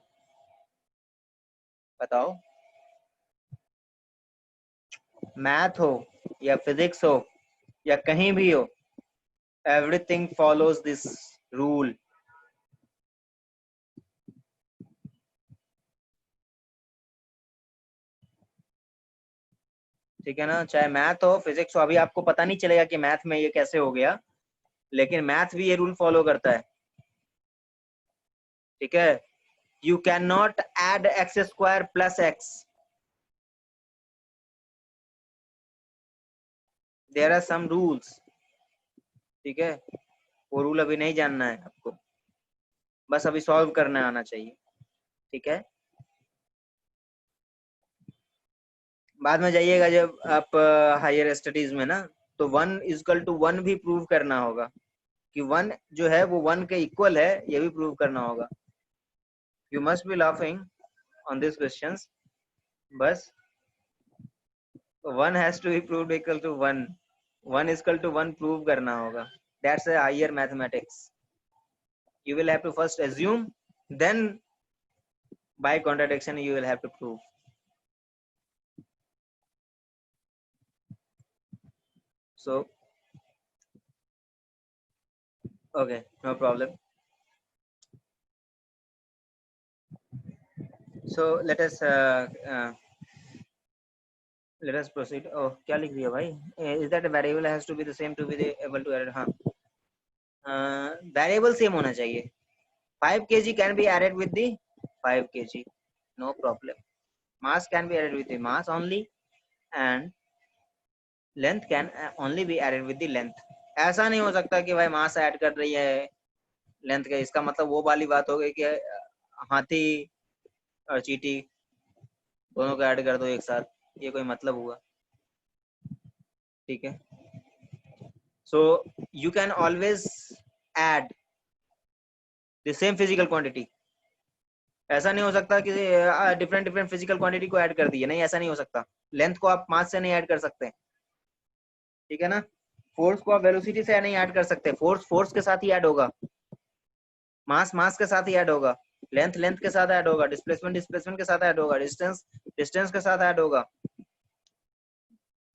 बताओ। मैथ हो या फिजिक्स हो या कहीं भी हो, एवरीथिंग फॉलोज दिस रूल। ठीक है ना, चाहे मैथ हो फिजिक्स हो, अभी आपको पता नहीं चलेगा कि मैथ में ये कैसे हो गया, लेकिन मैथ भी ये रूल फॉलो करता है। ठीक है, you can not add X square plus X, there are some rules. ठीक है, वो रूल अभी नहीं जानना है आपको, बस अभी सॉल्व करने आना चाहिए। ठीक है, बाद में जाइएगा जब आप हायर स्टडीज में ना, तो 1 = 1 भी प्रूव करना होगा कि 1 जो है वो 1 के इक्वल है, ये भी प्रूव करना होगा। You must be laughing on this questions, बस 1 has to be proved equal to 1, 1 = 1 prove करना होगा। That's a higher mathematics. You will have to first assume, then by contradiction you will have to prove. So okay, no problem. So let us proceed. Oh, क्या लिख दिया भाई? Is that a variable has to be the same to be able to add? हाँ, variable same होना चाहिए। 5 kg can be added with the 5 kg, no problem. Mass can be added with the mass only, and length can only be added with the length. ऐसा नहीं हो सकता कि भाई मास add कर रही है लेंथ का, इसका मतलब वो वाली बात हो गई कि हाथी और चींटी दोनों को ऐड कर दो एक साथ, ये कोई मतलब हुआ? ठीक है, so you can always add the same physical quantity. ऐसा नहीं हो सकता कि डिफरेंट डिफरेंट फिजिकल क्वांटिटी को ऐड कर दिए, नहीं ऐसा नहीं हो सकता। लेंथ को आप मास से नहीं ऐड कर सकते, ठीक है ना। फोर्स को आप वेलोसिटी से नहीं ऐड कर सकते, फोर्स फोर्स के साथ ही ऐड होगा, मास मास के साथ ही ऐड होगा, लेंथ लेंथ के साथ ऐड होगा, डिस्प्लेसमेंट डिस्प्लेसमेंट के साथ ऐड होगा, डिस्टेंस डिस्टेंस के साथ ऐड होगा।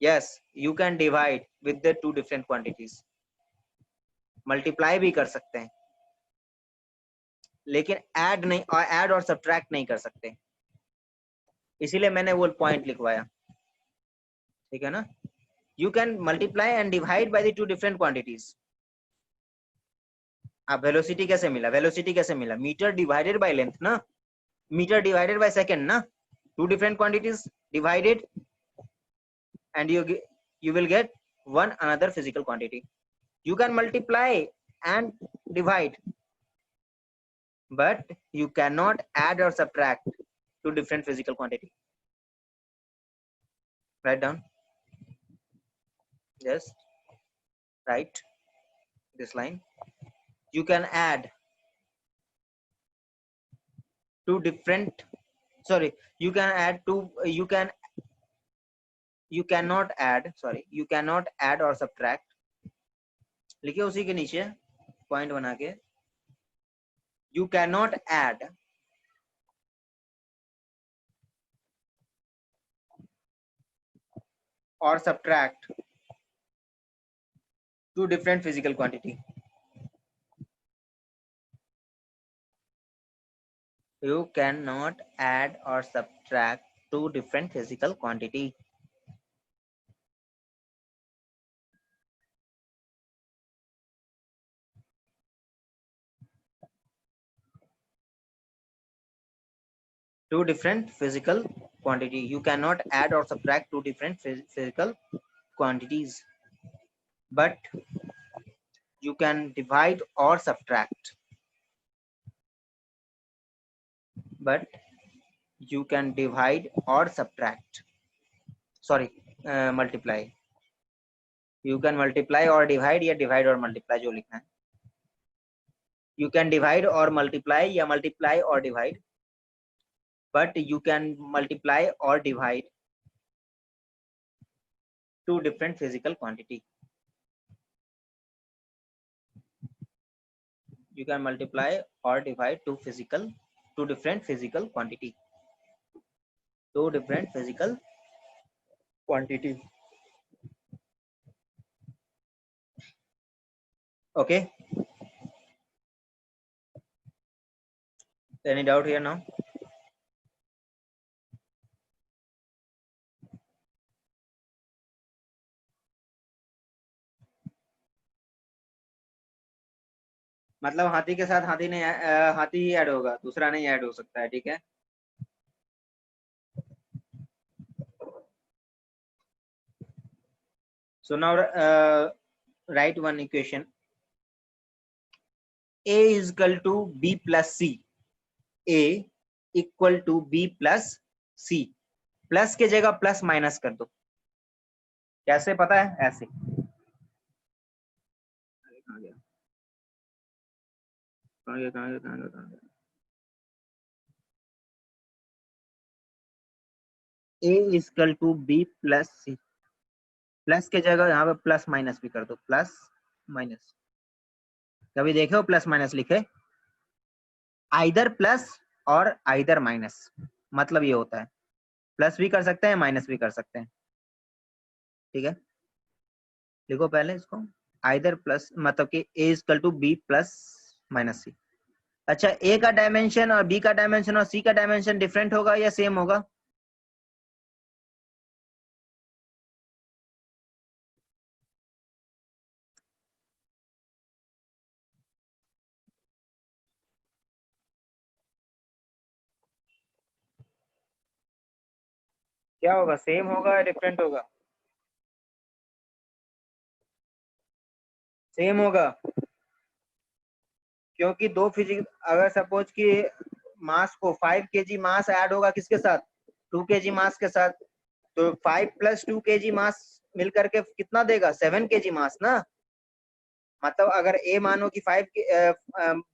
Yes, you can divide with the two different quantities, multiply भी कर सकते हैं, लेकिन ऐड नहीं, और ऐड और सब्ट्रैक्ट नहीं कर सकते, इसीलिए मैंने वो पॉइंट लिखवाया। ठीक है ना, you can multiply and divide by the two different quantities. अब वेलोसिटी कैसे मिला? वेलोसिटी कैसे मिला? मीटर डिवाइडेड बाय लेंथ ना, मीटर डिवाइडेड बाय सेकंड ना, two different quantities divided, and you will get one another physical quantity. You can multiply and divide, but you cannot add or subtract two different physical quantity. Write down. Yes, write this line. You can add two different, sorry, you can add two, you cannot add, sorry, you cannot add or subtract, लिखिए उसी के नीचे point बना के, you cannot add or subtract two different physical quantity. You cannot add or subtract two different physical quantity. Two different physical quantity. You cannot add or subtract two different physical quantities. But you can divide or subtract, but you can divide or subtract, sorry, multiply. You can multiply or divide या divide और multiply जो लिखना है. You can divide or multiply या multiply or divide, but you can multiply or divide two different physical quantity. You can multiply or divide two different physical quantity. Two different physical quantity. Okay. Any doubt here now? मतलब हाथी के साथ हाथी नहीं, हाथी ही add होगा, दूसरा नहीं ऐड हो सकता है. ठीक है. So now write one equation. A is equal to B plus C. A equal to B plus C. Plus के जगह प्लस माइनस कर दो. कैसे पता है? ऐसे. A is equal to B plus C. Plus के जगह यहाँ पे प्लस माइनस भी कर दो. Plus minus. कभी देखे हो प्लस माइनस लिखे? आइदर प्लस और आइदर माइनस. मतलब ये होता है प्लस भी कर सकते हैं, माइनस भी कर सकते हैं. ठीक है. लिखो पहले इसको. आइदर प्लस मतलब कि A is equal to B plus minus C. अच्छा, A का डायमेंशन और B का डायमेंशन और C का डायमेंशन डिफरेंट होगा या सेम होगा? क्या होगा? सेम होगा या डिफरेंट होगा? सेम होगा. क्योंकि दो फिजिक्स, अगर सपोज कि मास को 5 kg मास ऐड होगा किसके साथ? 2 kg मास के साथ. तो 5 प्लस 2 kg मास मिलकर के कितना देगा? 7 kg मास ना. मतलब अगर A मानो कि 5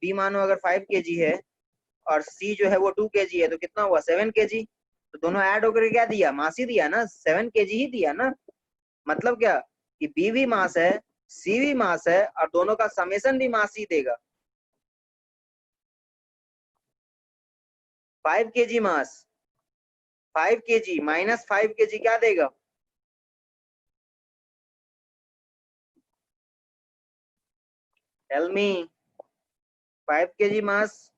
B मानो अगर 5 kg है और C जो है वो 2 kg है, तो कितना हुआ? 7 kg. तो दोनों ऐड होकर क्या दिया? मास ही दिया ना. 7 kg ही दिया ना. मतलब क्या कि B भी मास है, C भी मास है, और दोनों का समेशन भी मास ही देगा. 5 kg mass, 5 kg minus 5 kg क्या देगा? Tell me. 5 kg mass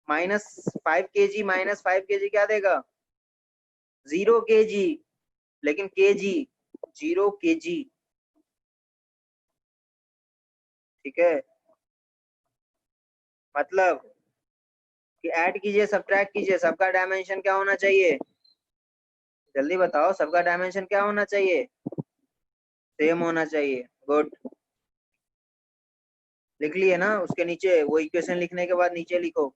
minus 5 kg minus 5 kg क्या देगा? 0 kg. लेकिन kg 0 kg. ठीक है. मतलब कि ऐड कीजिए, सब्ट्रैक्ट कीजिए, सबका डायमेंशन क्या होना चाहिए? जल्दी बताओ, सबका डायमेंशन क्या होना चाहिए? सेम होना चाहिए. गुड. लिख लिए ना? उसके नीचे वो इक्वेशन लिखने के बाद नीचे लिखो.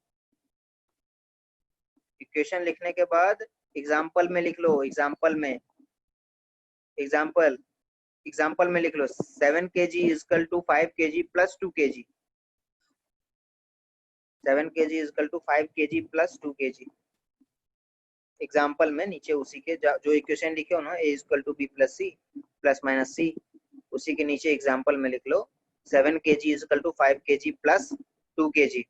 इक्वेशन लिखने के बाद एग्जाम्पल में लिख लो. एग्जाम्पल में लिख लो 7 kg is equal to 5 kg plus 2 kg. 7 kg is equal to 5 kg plus 2 kg. Example में नीचे उसी के जो इक्वेशन लिखे हो ना, A is equal to B plus C plus minus C, उसी के नीचे एग्जाम्पल में लिख लो 7 kg is equal to 5 kg plus 2 kg.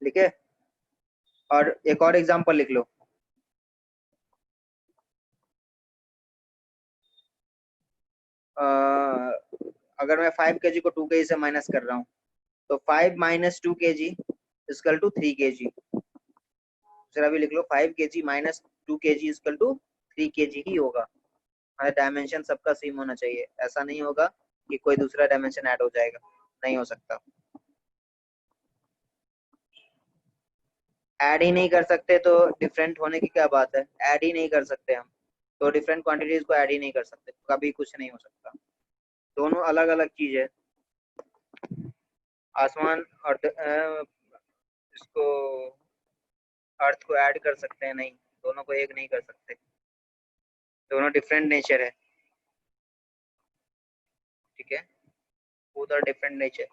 लिखे? और एक और एग्जाम्पल लिख लो. अगर मैं 5 kg को 2 kg से माइनस कर रहा हूँ, तो 5 minus 2 kg equal to 3 kg. जरा भी लिख लो 5 kg minus 2 kg equal to 3 kg ही होगा. डायमेंशन सबका सेम होना चाहिए. ऐसा नहीं होगा कि कोई दूसरा डायमेंशन ऐड हो जाएगा. नहीं हो सकता. ऐड ही नहीं कर सकते तो डिफरेंट होने की क्या बात है, ऐड ही नहीं कर सकते हम, तो डिफरेंट क्वांटिटीज को ऐड ही नहीं कर सकते, कभी कुछ नहीं हो सकता, दोनों अलग अलग चीज है। आसमान और इसको अर्थ को ऐड कर सकते हैं, नहीं, दोनों को एक नहीं कर सकते, दोनों डिफरेंट नेचर है, ठीक है, बोथ आर डिफरेंट नेचर।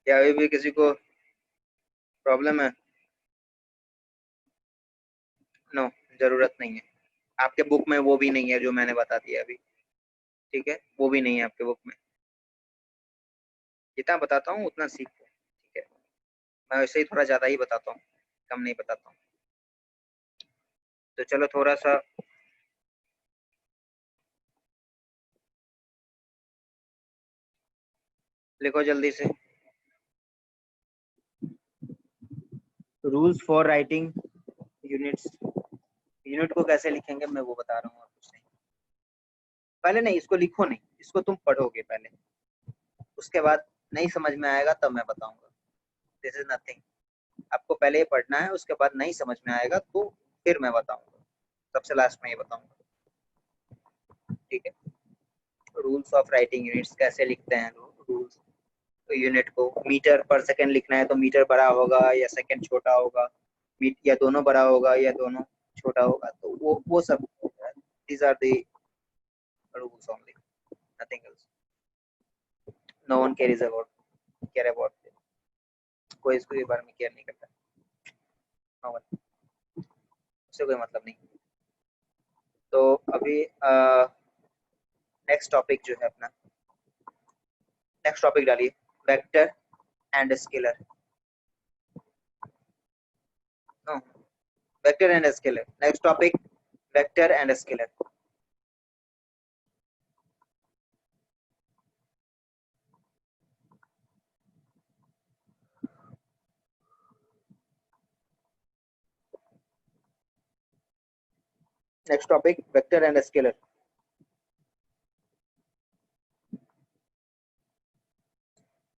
क्या अभी भी किसी को प्रॉब्लम है? नो, जरूरत नहीं है, आपके बुक में वो भी नहीं है जो मैंने बता दिया अभी, ठीक है, वो भी नहीं है आपके बुक में, जितना बताता हूँ उतना सीखो, ठीक है, मैं वैसे ही थोड़ा ज्यादा ही बताता हूँ, कम नहीं बताता हूँ। तो चलो थोड़ा सा लिखो जल्दी से, rules for writing units. Unit को कैसे लिखेंगे मैं वो बता रहा हूँ, और कुछ नहीं, पहले नहीं इसको लिखो, नहीं इसको तुम पढ़ोगे पहले, उसके बाद नहीं समझ में आएगा तब मैं बताऊंगा, दिस इज नथिंग, आपको पहले ये पढ़ना है, उसके बाद नहीं समझ में आएगा तो फिर मैं बताऊंगा, सबसे लास्ट में ये बताऊंगा, ठीक है। रूल्स ऑफ राइटिंग यूनिट्स कैसे लिखते हैं लोग, रूल्स, तो यूनिट को मीटर पर सेकंड लिखना है तो मीटर बड़ा होगा या सेकंड छोटा होगा, या दोनों बड़ा होगा या दोनों छोटा होगा, तो वो सब, these are the rules only, nothing else, no one care about, कोई इसके बारे में केयर नहीं करता, नो वन, उससे कोई मतलब नहीं। तो अभी नेक्स्ट टॉपिक जो है अपना, नेक्स्ट टॉपिक डालिए, vector and scalar, no, vector and scalar, next topic, vector and scalar. Next topic, vector and scalar.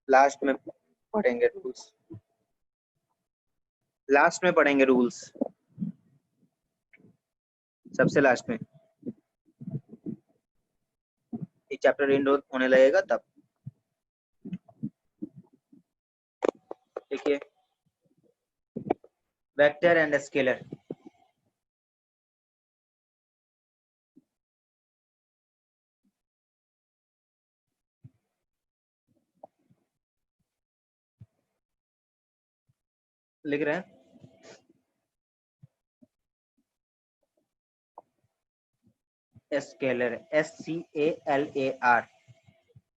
Last में पढ़ेंगे रूल्स, लास्ट में पढ़ेंगे रूल्स, सबसे लास्ट में, एक चैप्टर एंड होने लगेगा तब, देखिए, वेक्टर एंड स्केलर, लिख रहे हैं, स्केलर, SCALAR,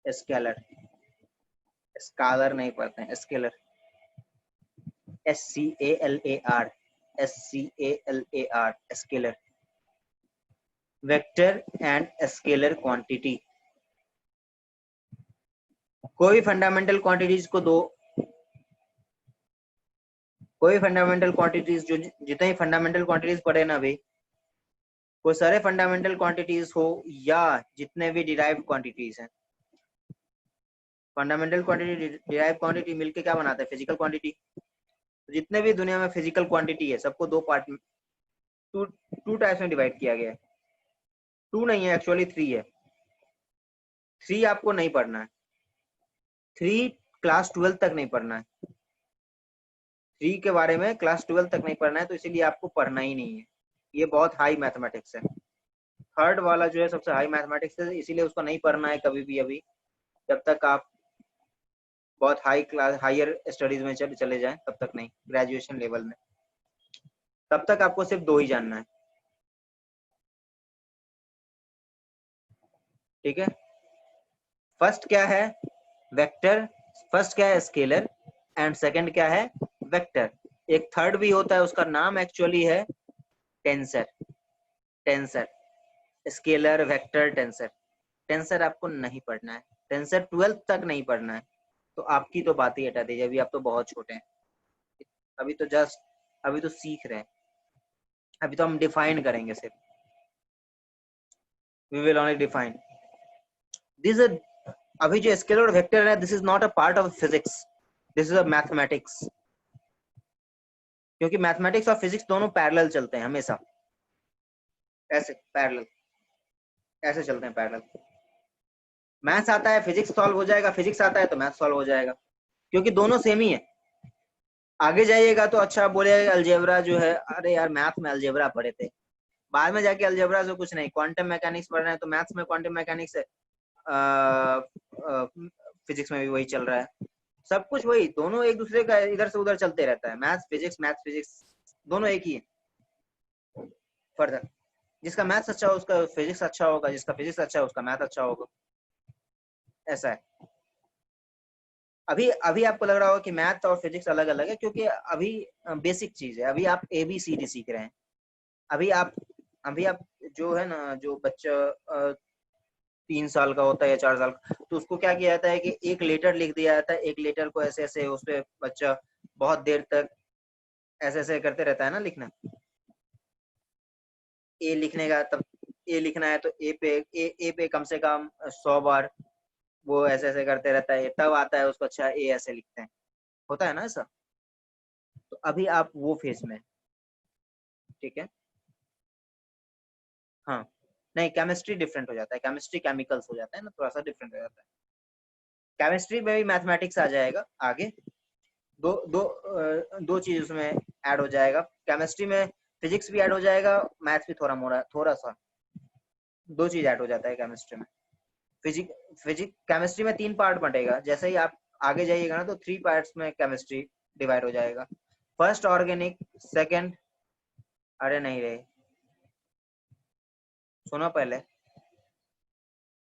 स्केलर, स्कालर नहीं पढ़ते हैं, scalar, SCALAR, SCALAR, scalar, vector and scalar quantity, कोई फंडामेंटल क्वांटिटीज को दो, कोई फंडामेंटल क्वांटिटीज जो जितने फंडामेंटल क्वांटिटीज पढ़े ना अभी, वो सारे फंडामेंटल क्वांटिटीज हो या जितने भी डिराइव्ड क्वांटिटीज हैं, फंडामेंटल क्वांटिटी डिराइव्ड क्वांटिटी मिलके क्या बनाता है, फिजिकल क्वांटिटी, जितने भी दुनिया में फिजिकल क्वांटिटी है सबको दो पार्ट में, टू टाइप्स में डिवाइड किया गया है, टू नहीं है एक्चुअली, थ्री है, थ्री आपको नहीं पढ़ना है, थ्री क्लास 12 तक नहीं पढ़ना है, थ्री के बारे में क्लास 12 तक नहीं पढ़ना है, तो इसीलिए आपको पढ़ना ही नहीं है, ये बहुत हाई मैथमेटिक्स है, थर्ड वाला जो है सबसे हाई मैथमेटिक्स है, इसीलिए उसको नहीं पढ़ना है कभी भी अभी, जब तक आप बहुत हाई क्लास हायर स्टडीज में चले जाएं तब तक नहीं, ग्रेजुएशन लेवल में, तब तक आपको सिर्फ दो ही जानना है, ठीक है। फर्स्ट क्या है, वेक्टर, फर्स्ट क्या है, स्केलर, एंड सेकंड क्या है, वेक्टर, एक थर्ड भी होता है, उसका नाम एक्चुअली है tensor, tensor, scalar, vector, tensor, tensor आपको नहीं पढ़ना है, टेंसर 12th तक नहीं पढ़ना है, तो आपकी तो बात ही हटा दीजिए, अभी आप तो बहुत छोटे हैं, अभी तो जस्ट, अभी तो सीख रहे हैं, अभी तो हम डिफाइन करेंगे सिर्फ, we will only define, this अभी जो स्केलर और वेक्टर है, this is not a part of physics, this is a mathematics, क्योंकि मैथमेटिक्स और फिजिक्स दोनों पैरेलल चलते हैं हमेशा, ऐसे पैरेलल, ऐसे चलते हैं पैरेलल। मैथ्स आता है फिजिक्स सॉल्व हो जाएगा, फिजिक्स आता है तो मैथ्स सॉल्व हो जाएगा, क्योंकि दोनों सेम ही है। आगे जाइएगा तो अच्छा बोलेगा अलजेब्रा जो है, अरे यार मैथ में अलजेब्रा पढ़े थे, बाद में जाके अलजेब्रा से कुछ नहीं, क्वांटम मैकेनिक्स पढ़ रहे हैं तो मैथ्स में क्वांटम मैकेनिक्स है, फिजिक्स में भी वही चल रहा है, सब कुछ वही, दोनों एक दूसरे का इधर से उधर चलते रहता है, मैथ्स फिजिक्स दोनों एक ही है। फर्दर जिसका मैथ्स अच्छा हो उसका फिजिक्स अच्छा होगा, जिसका फिजिक्स अच्छा है उसका मैथ अच्छा होगा, ऐसा है। अभी अभी आपको लग रहा होगा कि मैथ और फिजिक्स अलग अलग है, क्योंकि अभी बेसिक चीज है, अभी आप ABCD सीख रहे हैं। अभी आप अभी आप जो है ना, जो बच्चा 3 साल का होता है या 4 साल का, तो उसको क्या किया जाता है कि एक लेटर लिख दिया जाता है, एक लेटर को ऐसे ऐसे उस पर बच्चा बहुत देर तक ऐसे ऐसे करते रहता है ना लिखना, ए लिखने का, तब ए लिखना है तो ए पे कम से कम 100 बार वो ऐसे ऐसे करते रहता है, तब आता है उसको अच्छा ए ऐसे लिखते हैं, होता है ना ऐसा। तो अभी आप वो फेज में, ठीक है। हाँ, नहीं केमिस्ट्री डिफरेंट हो जाता है, केमिस्ट्री केमिकल्स हो जाता है ना, थोड़ा सा डिफरेंट हो जाता है। केमिस्ट्री में भी मैथमेटिक्स आ जाएगा आगे, दो चीज उसमें ऐड हो जाएगा, केमिस्ट्री में फिजिक्स भी ऐड हो जाएगा, मैथ्स भी थोड़ा मोड़ा थोड़ा सा, दो चीज ऐड हो जाता है केमिस्ट्री में। फिजिक फिजिक केमिस्ट्री में 3 पार्ट बटेगा, जैसे ही आप आगे जाइएगा ना तो 3 पार्ट्स में केमिस्ट्री डिवाइड हो जाएगा। फर्स्ट ऑर्गेनिक, सेकंड, अरे नहीं रे, सुनो पहले,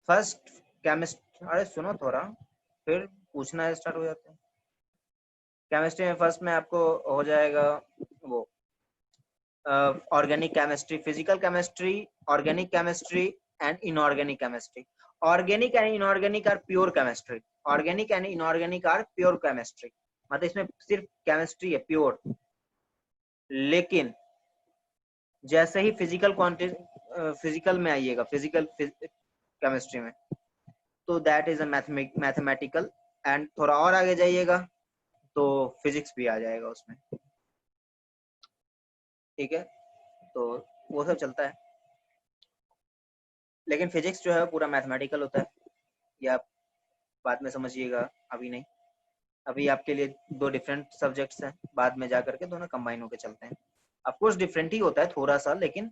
फर्स्ट केमिस्ट्री, अरे सुनो थोड़ा, फिर पूछना स्टार्ट हो जाता है। केमिस्ट्री में फर्स्ट में आपको हो जाएगा वो organic chemistry, physical chemistry, organic chemistry and inorganic chemistry. Organic and inorganic are pure chemistry, organic and inorganic are pure chemistry, मतलब इसमें सिर्फ केमिस्ट्री है प्योर। लेकिन जैसे ही फिजिकल क्वांटिटी फिजिकल में आइएगा, फिजिकल केमिस्ट्री में, तो that is a mathematical, and थोड़ा और आगे जाइएगा तो फिजिक्स भी आ जाएगा उसमें, ठीक है। तो वो सब चलता है, लेकिन फिजिक्स जो है पूरा मैथमेटिकल होता है, या आप बाद में समझिएगा, अभी नहीं। अभी आपके लिए दो डिफरेंट सब्जेक्ट्स हैं, बाद में जा करके दोनों कंबाइन होकर चलते हैं। ऑफकोर्स डिफरेंट ही होता है थोड़ा सा, लेकिन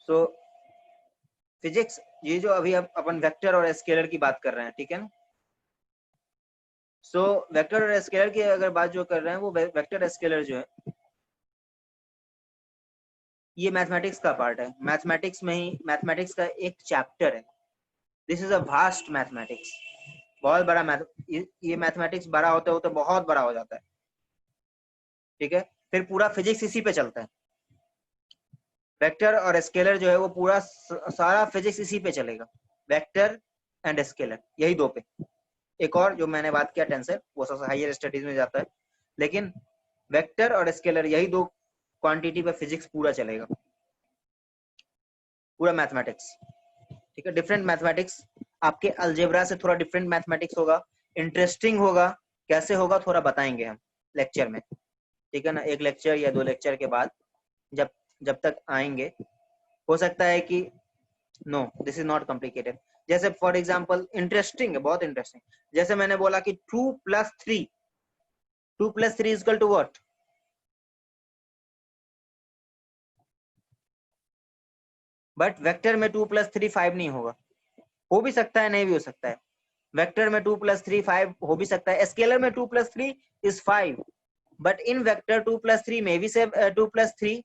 सो फिजिक्स, ये जो अभी अपन वेक्टर और स्केलर की बात कर रहे हैं, ठीक है ना। सो वेक्टर और स्केलर की अगर बात जो कर रहे हैं, वो वेक्टर स्केलर जो है ये मैथमेटिक्स का पार्ट है, मैथमेटिक्स में ही मैथमेटिक्स का एक चैप्टर है। This is a vast mathematics, बहुत बड़ा मैथ, ये मैथमेटिक्स बड़ा होते होते बहुत बड़ा हो जाता है, ठीक है। फिर पूरा फिजिक्स इसी पे चलता है, वेक्टर और स्केलर जो है वो पूरा सारा फिजिक्स इसी पे चलेगा, वेक्टर एंड स्केलर, यही दो पे। एक और जो मैंने बात किया टेंसर, वो सबसे हायर स्टडीज में जाता है, लेकिन वेक्टर और स्केलर यही दो क्वांटिटी पे फिजिक्स पूरा चलेगा, पूरा मैथमेटिक्स, ठीक है। डिफरेंट मैथमेटिक्स, आपके अलजेब्रा से थोड़ा डिफरेंट मैथमेटिक्स होगा, इंटरेस्टिंग होगा, कैसे होगा थोड़ा बताएंगे हम लेक्चर में, ठीक है ना। एक लेक्चर या 2 लेक्चर के बाद, जब जब तक आएंगे, हो सकता है कि no this is not complicated, जैसे फॉर एग्जाम्पल इंटरेस्टिंग है, बहुत इंटरेस्टिंग, जैसे मैंने बोला कि 2 + 3 equal to what, but vector में 2 + 3 5 नहीं होगा, हो भी सकता है नहीं भी हो सकता है, वेक्टर में 2 + 3 5 हो भी सकता है, स्केलर में 2 + 3 is 5, but in vector 2 + 3 may be से 2 + 3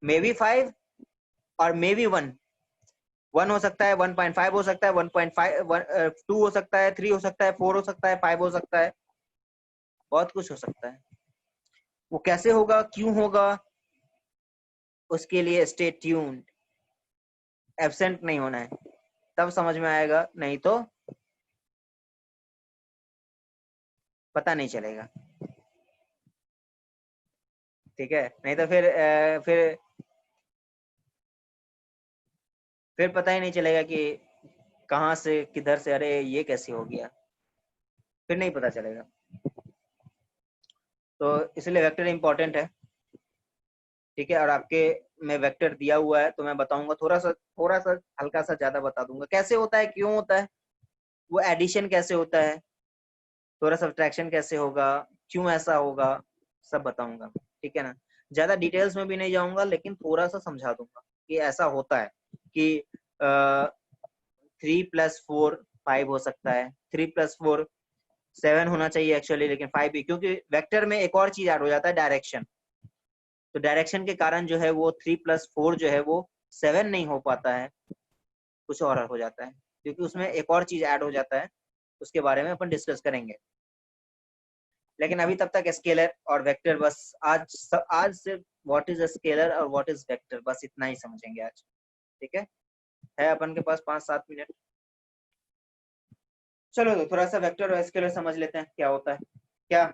मे बी 5 और मे बी 1, 1 हो सकता है, 1.5 हो सकता है, 1.5 2 हो सकता है, 3 हो सकता है, 4 हो सकता है, 5 हो सकता है, बहुत कुछ हो सकता है। वो कैसे होगा, क्यों होगा, उसके लिए स्टे ट्यून्ड, एब्सेंट नहीं होना है, तब समझ में आएगा, नहीं तो पता नहीं चलेगा, ठीक है। नहीं तो फिर फिर पता ही नहीं चलेगा कि कहाँ से किधर से, अरे ये कैसे हो गया, फिर नहीं पता चलेगा। तो इसलिए वेक्टर इंपॉर्टेंट है, ठीक है। और आपके में वेक्टर दिया हुआ है तो मैं बताऊंगा, थोड़ा सा हल्का सा ज्यादा बता दूंगा कैसे होता है, क्यों होता है, वो एडिशन कैसे होता है, थोड़ा सब्ट्रैक्शन कैसे होगा, क्यों ऐसा होगा, सब बताऊंगा, ठीक है ना। ज्यादा डिटेल्स में भी नहीं जाऊंगा, लेकिन थोड़ा सा समझा दूंगा कि ऐसा होता है कि 3+4 5 हो सकता है, 3+4 7 होना चाहिए एक्चुअली, लेकिन 5 भी, क्योंकि वेक्टर में एक और चीज ऐड हो जाता है, डायरेक्शन। तो डायरेक्शन के कारण जो है वो 3+4 जो है वो 7 नहीं हो पाता है, कुछ और हो जाता है, क्योंकि उसमें एक और चीज ऐड हो जाता है, उसके बारे में अपन डिस्कस करेंगे। लेकिन अभी तब तक स्केलर और वेक्टर बस आज सिर्फ व्हाट इज स्केलर और व्हाट इज वेक्टर, बस इतना ही समझेंगे आज, ठीक है अपन के पास 5-7 मिनट। चलो तो थोड़ा सा वेक्टर और स्केलर समझ लेते हैं क्या होता है। क्या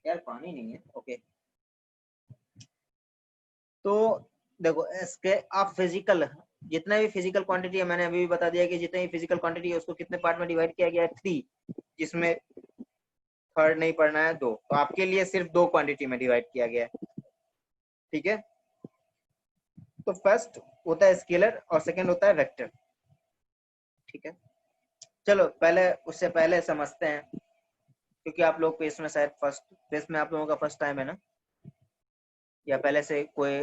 यार, पानी नहीं है, ओके। तो देखो, इसके आप फिजिकल, जितना भी फिजिकल क्वांटिटी है, मैंने अभी भी बता दिया कि जितनी भी फिजिकल क्वांटिटी है उसको कितने पार्ट में डिवाइड किया गया है, 3, जिसमें थर्ड नहीं पढ़ना है, 2। तो आपके लिए सिर्फ 2 क्वांटिटी में डिवाइड किया गया है, ठीक है। तो फर्स्ट होता है स्केलर और सेकंड होता है वेक्टर, ठीक है। चलो पहले, उससे पहले समझते हैं, क्योंकि आप लोग पेस में शायद पेस में आप लोगों का फर्स्ट टाइम है ना, या पहले से कोई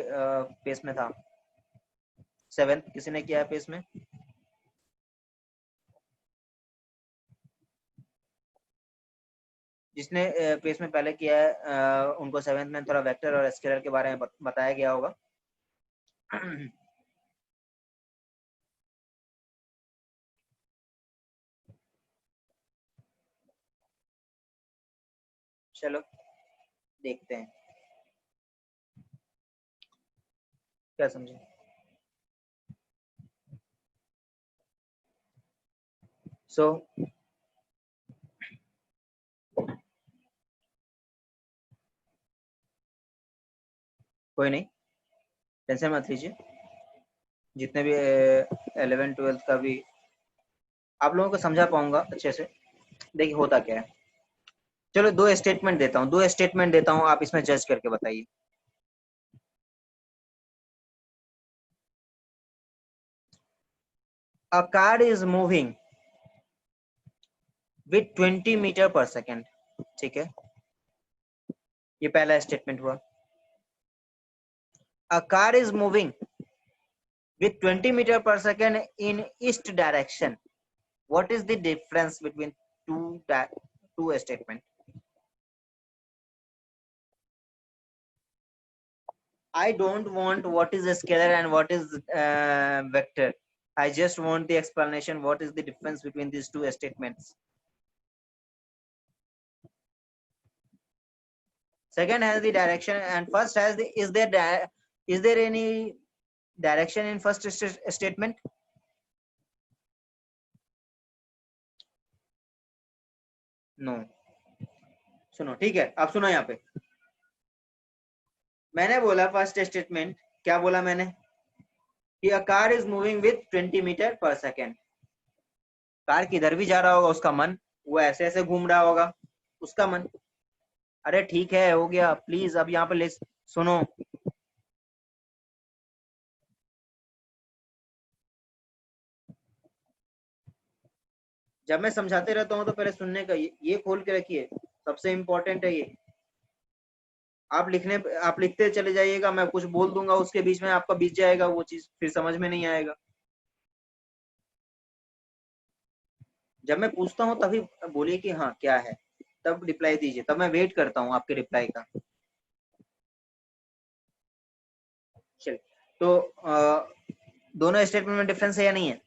पेस में था, 7th किसी ने किया है पेस में? जिसने पेस में पहले किया है उनको 7th में थोड़ा वेक्टर और स्केलर के बारे में बताया गया होगा। चलो देखते हैं क्या समझे। सो कोई नहीं, टेंशन मत लीजिए, जितने भी 11th-12th का भी आप लोगों को समझा पाऊंगा अच्छे से। देखिए होता क्या है, चलो 2 स्टेटमेंट देता हूँ, आप इसमें जज करके बताइए। A car is moving with 20 metre per second, ठीक है, ये पहला स्टेटमेंट हुआ। A car is moving with 20 meter per second in east direction. What is the difference between two statement? I don't want what is a scalar and what is vector. I just want the explanation. What is the difference between these two statements? Second has the direction, and first has the is there any direction in first statement? No. सुनो, ठीक है, अब सुनो यहाँ पे मैंने बोला first statement, क्या बोला मैंने कि a car is moving with 20 metre per second. Car किधर भी जा रहा होगा उसका मन, वो ऐसे ऐसे घूम रहा होगा उसका मन। अरे ठीक है, हो गया, प्लीज अब यहाँ पे सुनो। जब मैं समझाते रहता हूँ तो पहले सुनने का ये खोल के रखिए, सबसे इम्पोर्टेंट है ये। आप लिखते चले जाइएगा, मैं कुछ बोल दूंगा उसके बीच में, आपका बीत जाएगा वो चीज, फिर समझ में नहीं आएगा। जब मैं पूछता हूँ तभी बोलिए कि हाँ क्या है, तब रिप्लाई दीजिए, तब मैं वेट करता हूँ आपके रिप्लाई का। चलिए, तो दोनों स्टेटमेंट में डिफरेंस है या नहीं है?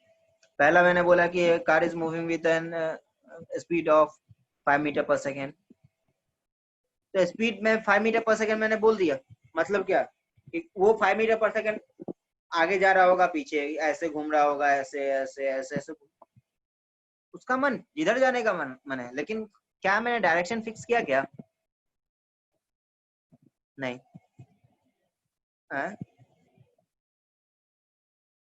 पहला मैंने बोला कि car is moving with an speed of 5 metre per second. तो स्पीड में 5 मीटर पर सेकेंड मैंने बोल दिया, मतलब क्या कि वो 5 मीटर पर सेकेंड आगे जा रहा होगा, पीछे ऐसे घूम रहा होगा, ऐसे ऐसे ऐसे ऐसे, उसका मन जिधर जाने का मन है। लेकिन क्या मैंने डायरेक्शन फिक्स किया क्या? नहीं।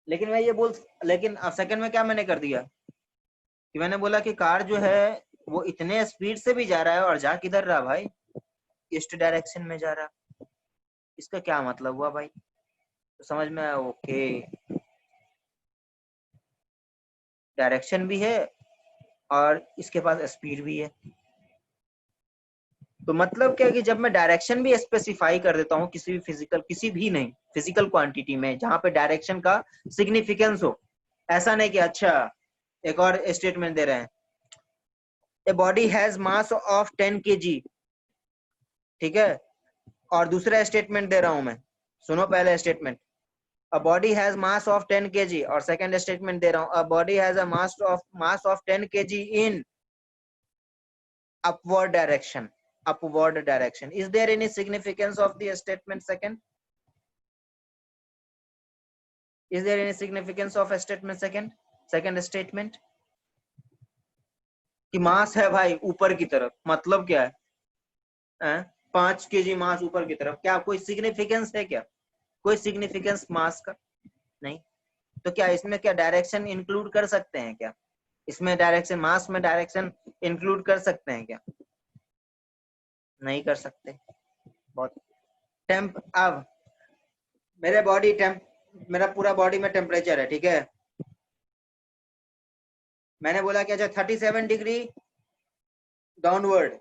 लेकिन मैं ये बोल, लेकिन सेकंड में क्या मैंने कर दिया कि मैंने बोला कि कार जो है वो इतने स्पीड से भी जा रहा है और जा किधर रहा भाई, ईस्ट डायरेक्शन में जा रहा। इसका क्या मतलब हुआ भाई, तो समझ में आया? ओके, डायरेक्शन भी है और इसके पास स्पीड भी है। तो मतलब क्या है कि जब मैं डायरेक्शन भी स्पेसिफाई कर देता हूँ किसी भी फिजिकल, किसी भी नहीं फिजिकल क्वांटिटी में जहां पे डायरेक्शन का सिग्निफिकेंस हो, ऐसा नहीं कि अच्छा एक और स्टेटमेंट दे रहे हैं, a body has mass of 10 kg, ठीक है, और दूसरा स्टेटमेंट दे रहा हूं मैं, सुनो पहले statement, a body has mass of 10 kg, और सेकंड स्टेटमेंट दे रहा हूं, a body has a mass of 10 kg in upward direction, upward direction. Is there any significance of the statement second? Is there any significance of a statement second statement कि मास है भाई ऊपर की तरफ, मतलब क्या है 5 kg मास ऊपर की तरफ, क्या कोई सिग्निफिकेंस है क्या, कोई सिग्निफिकेंस मास का नहीं। तो क्या इसमें क्या डायरेक्शन इंक्लूड कर सकते हैं क्या, इसमें डायरेक्शन, मास में डायरेक्शन इंक्लूड कर सकते हैं क्या, नहीं कर सकते। बहुत टेम्प, अब मेरे बॉडी टेम्प, मेरा पूरा बॉडी में टेम्परेचर है, ठीक है, मैंने बोला कि अच्छा 37 degree downward,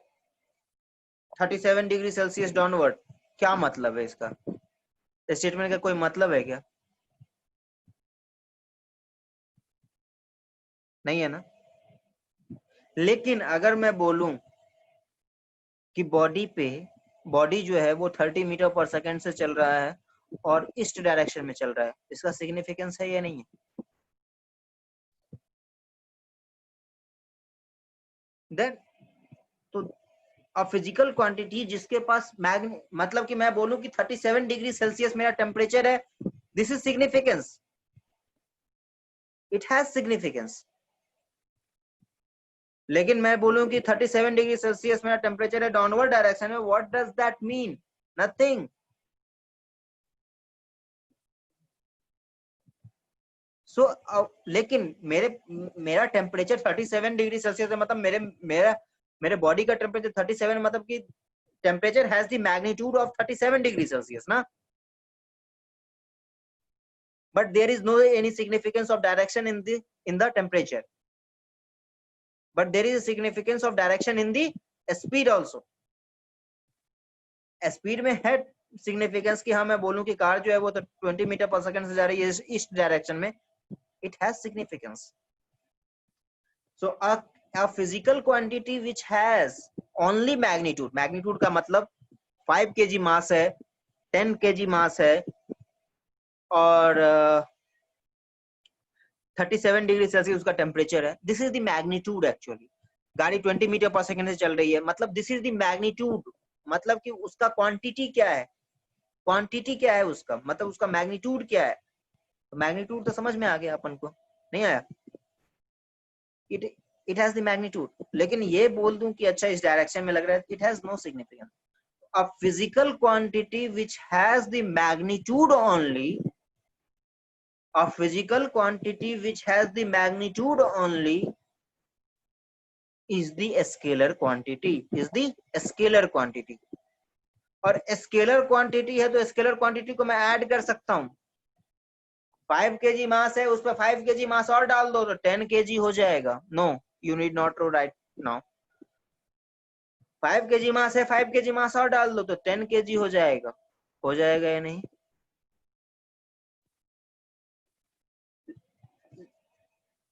37 degree Celsius downward, क्या मतलब है इसका, स्टेटमेंट का कोई मतलब है क्या, नहीं है ना। लेकिन अगर मैं बोलूं कि बॉडी जो है वो 30 मीटर पर सेकंड से चल रहा है और ईस्ट डायरेक्शन में चल रहा है, इसका सिग्निफिकेंस है या नहीं है? देन तो अब फिजिकल क्वांटिटी जिसके पास मतलब कि मैं बोलूं कि 37 डिग्री सेल्सियस मेरा टेम्परेचर है, this is significance, it has significance. लेकिन मैं बोलूं कि 37 डिग्री सेल्सियस मेरा टेम्परेचर है डाउनवर्ड डायरेक्शन में, what does that mean, nothing. So लेकिन मेरा टेम्परेचर 37 डिग्री सेल्सियस है, मतलब मेरे बॉडी का टेम्परेचर 37, मतलब कि temperature has the magnitude of 37 degree Celsius ना, but there is no any significance of direction in the temperature, but there is a significance of direction in the speed also। Speed में है significance कि हाँ मैं बोलूं कि car जो है वो तो 20 मीटर पर सेकंड से जा रही है ईस्ट डायरेक्शन में, it has significance। So a physical quantity which has only magnitude का मतलब 5 kg मास है, 10 kg मास है और 37 डिग्री सेल्सियस उसका टेम्परेचर है, this is the magnitude actually. गाड़ी 20 मीटर पर सेकंड से चल रही है, मतलब दिस इज द मैग्नीट्यूड, मतलब कि उसका क्वांटिटी क्या है, क्वांटिटी क्या है उसका, मतलब उसका मैग्नीट्यूड क्या है। तो मैग्नीट्यूड तो समझ में आ गया अपन को, नहीं आया, it it has the magnitude. लेकिन ये बोल दूं कि अच्छा इस डायरेक्शन में लग रहा है, it has no significance. A physical quantity which has the magnitude only, a physical quantity which has the magnitude only is the scalar quantity, is the scalar quantity। और स्केलर क्वांटिटी है तो scalar quantity को मैं add कर सकता हूं, 5 kg mass है उस पर 5 kg मास और डाल दो तो 10 kg हो जाएगा। No, you need not to write now, 5 kg mass है, 5 kg मास और डाल दो तो 10 kg हो जाएगा, हो जाएगा या नहीं।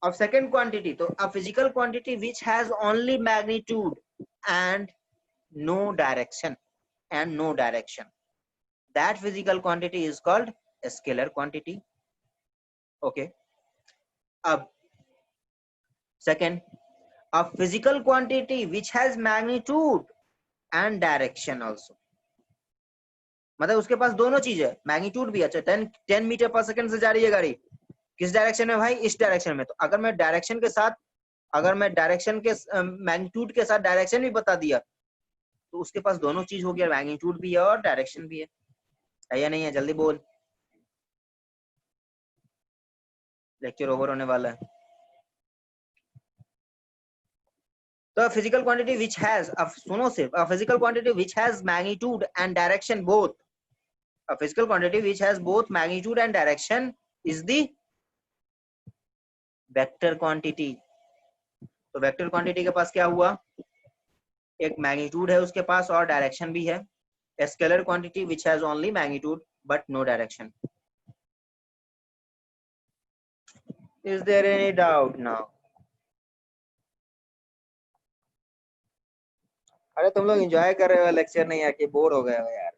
अब सेकंड क्वांटिटी, तो a physical quantity which has only magnitude and no direction, that physical quantity is called a scalar quantity। okay, अब second, a physical quantity which has magnitude and direction also, मतलब उसके पास दोनों चीज है, magnitude भी। अच्छा 10 metre पर second से जा रही है गाड़ी, किस डायरेक्शन में भाई, इस डायरेक्शन में, तो अगर मैं डायरेक्शन के साथ, अगर मैं डायरेक्शन के मैग्नीट्यूड के साथ डायरेक्शन भी बता दिया तो उसके पास दोनों चीज हो गया, मैग्नीट्यूड भी है और डायरेक्शन भी है या नहीं है, जल्दी बोल। लेक्चर ओवर होने वाला है। तो फिजिकल क्वांटिटी विच हैज, अब सुनो सिर्फ, अ physical quantity which has magnitude and direction both, a physical quantity which has both magnitude and direction is the vector quantity. तो वेक्टर क्वांटिटी के पास क्या हुआ, एक मैग्नीट्यूड है उसके पास और डायरेक्शन भी है। Scalar quantity which has only magnitude but no direction. Is there any doubt now? अरे तुम लोग एंजॉय कर रहे हो लेक्चर, नहीं आके बोर हो गए हो यार।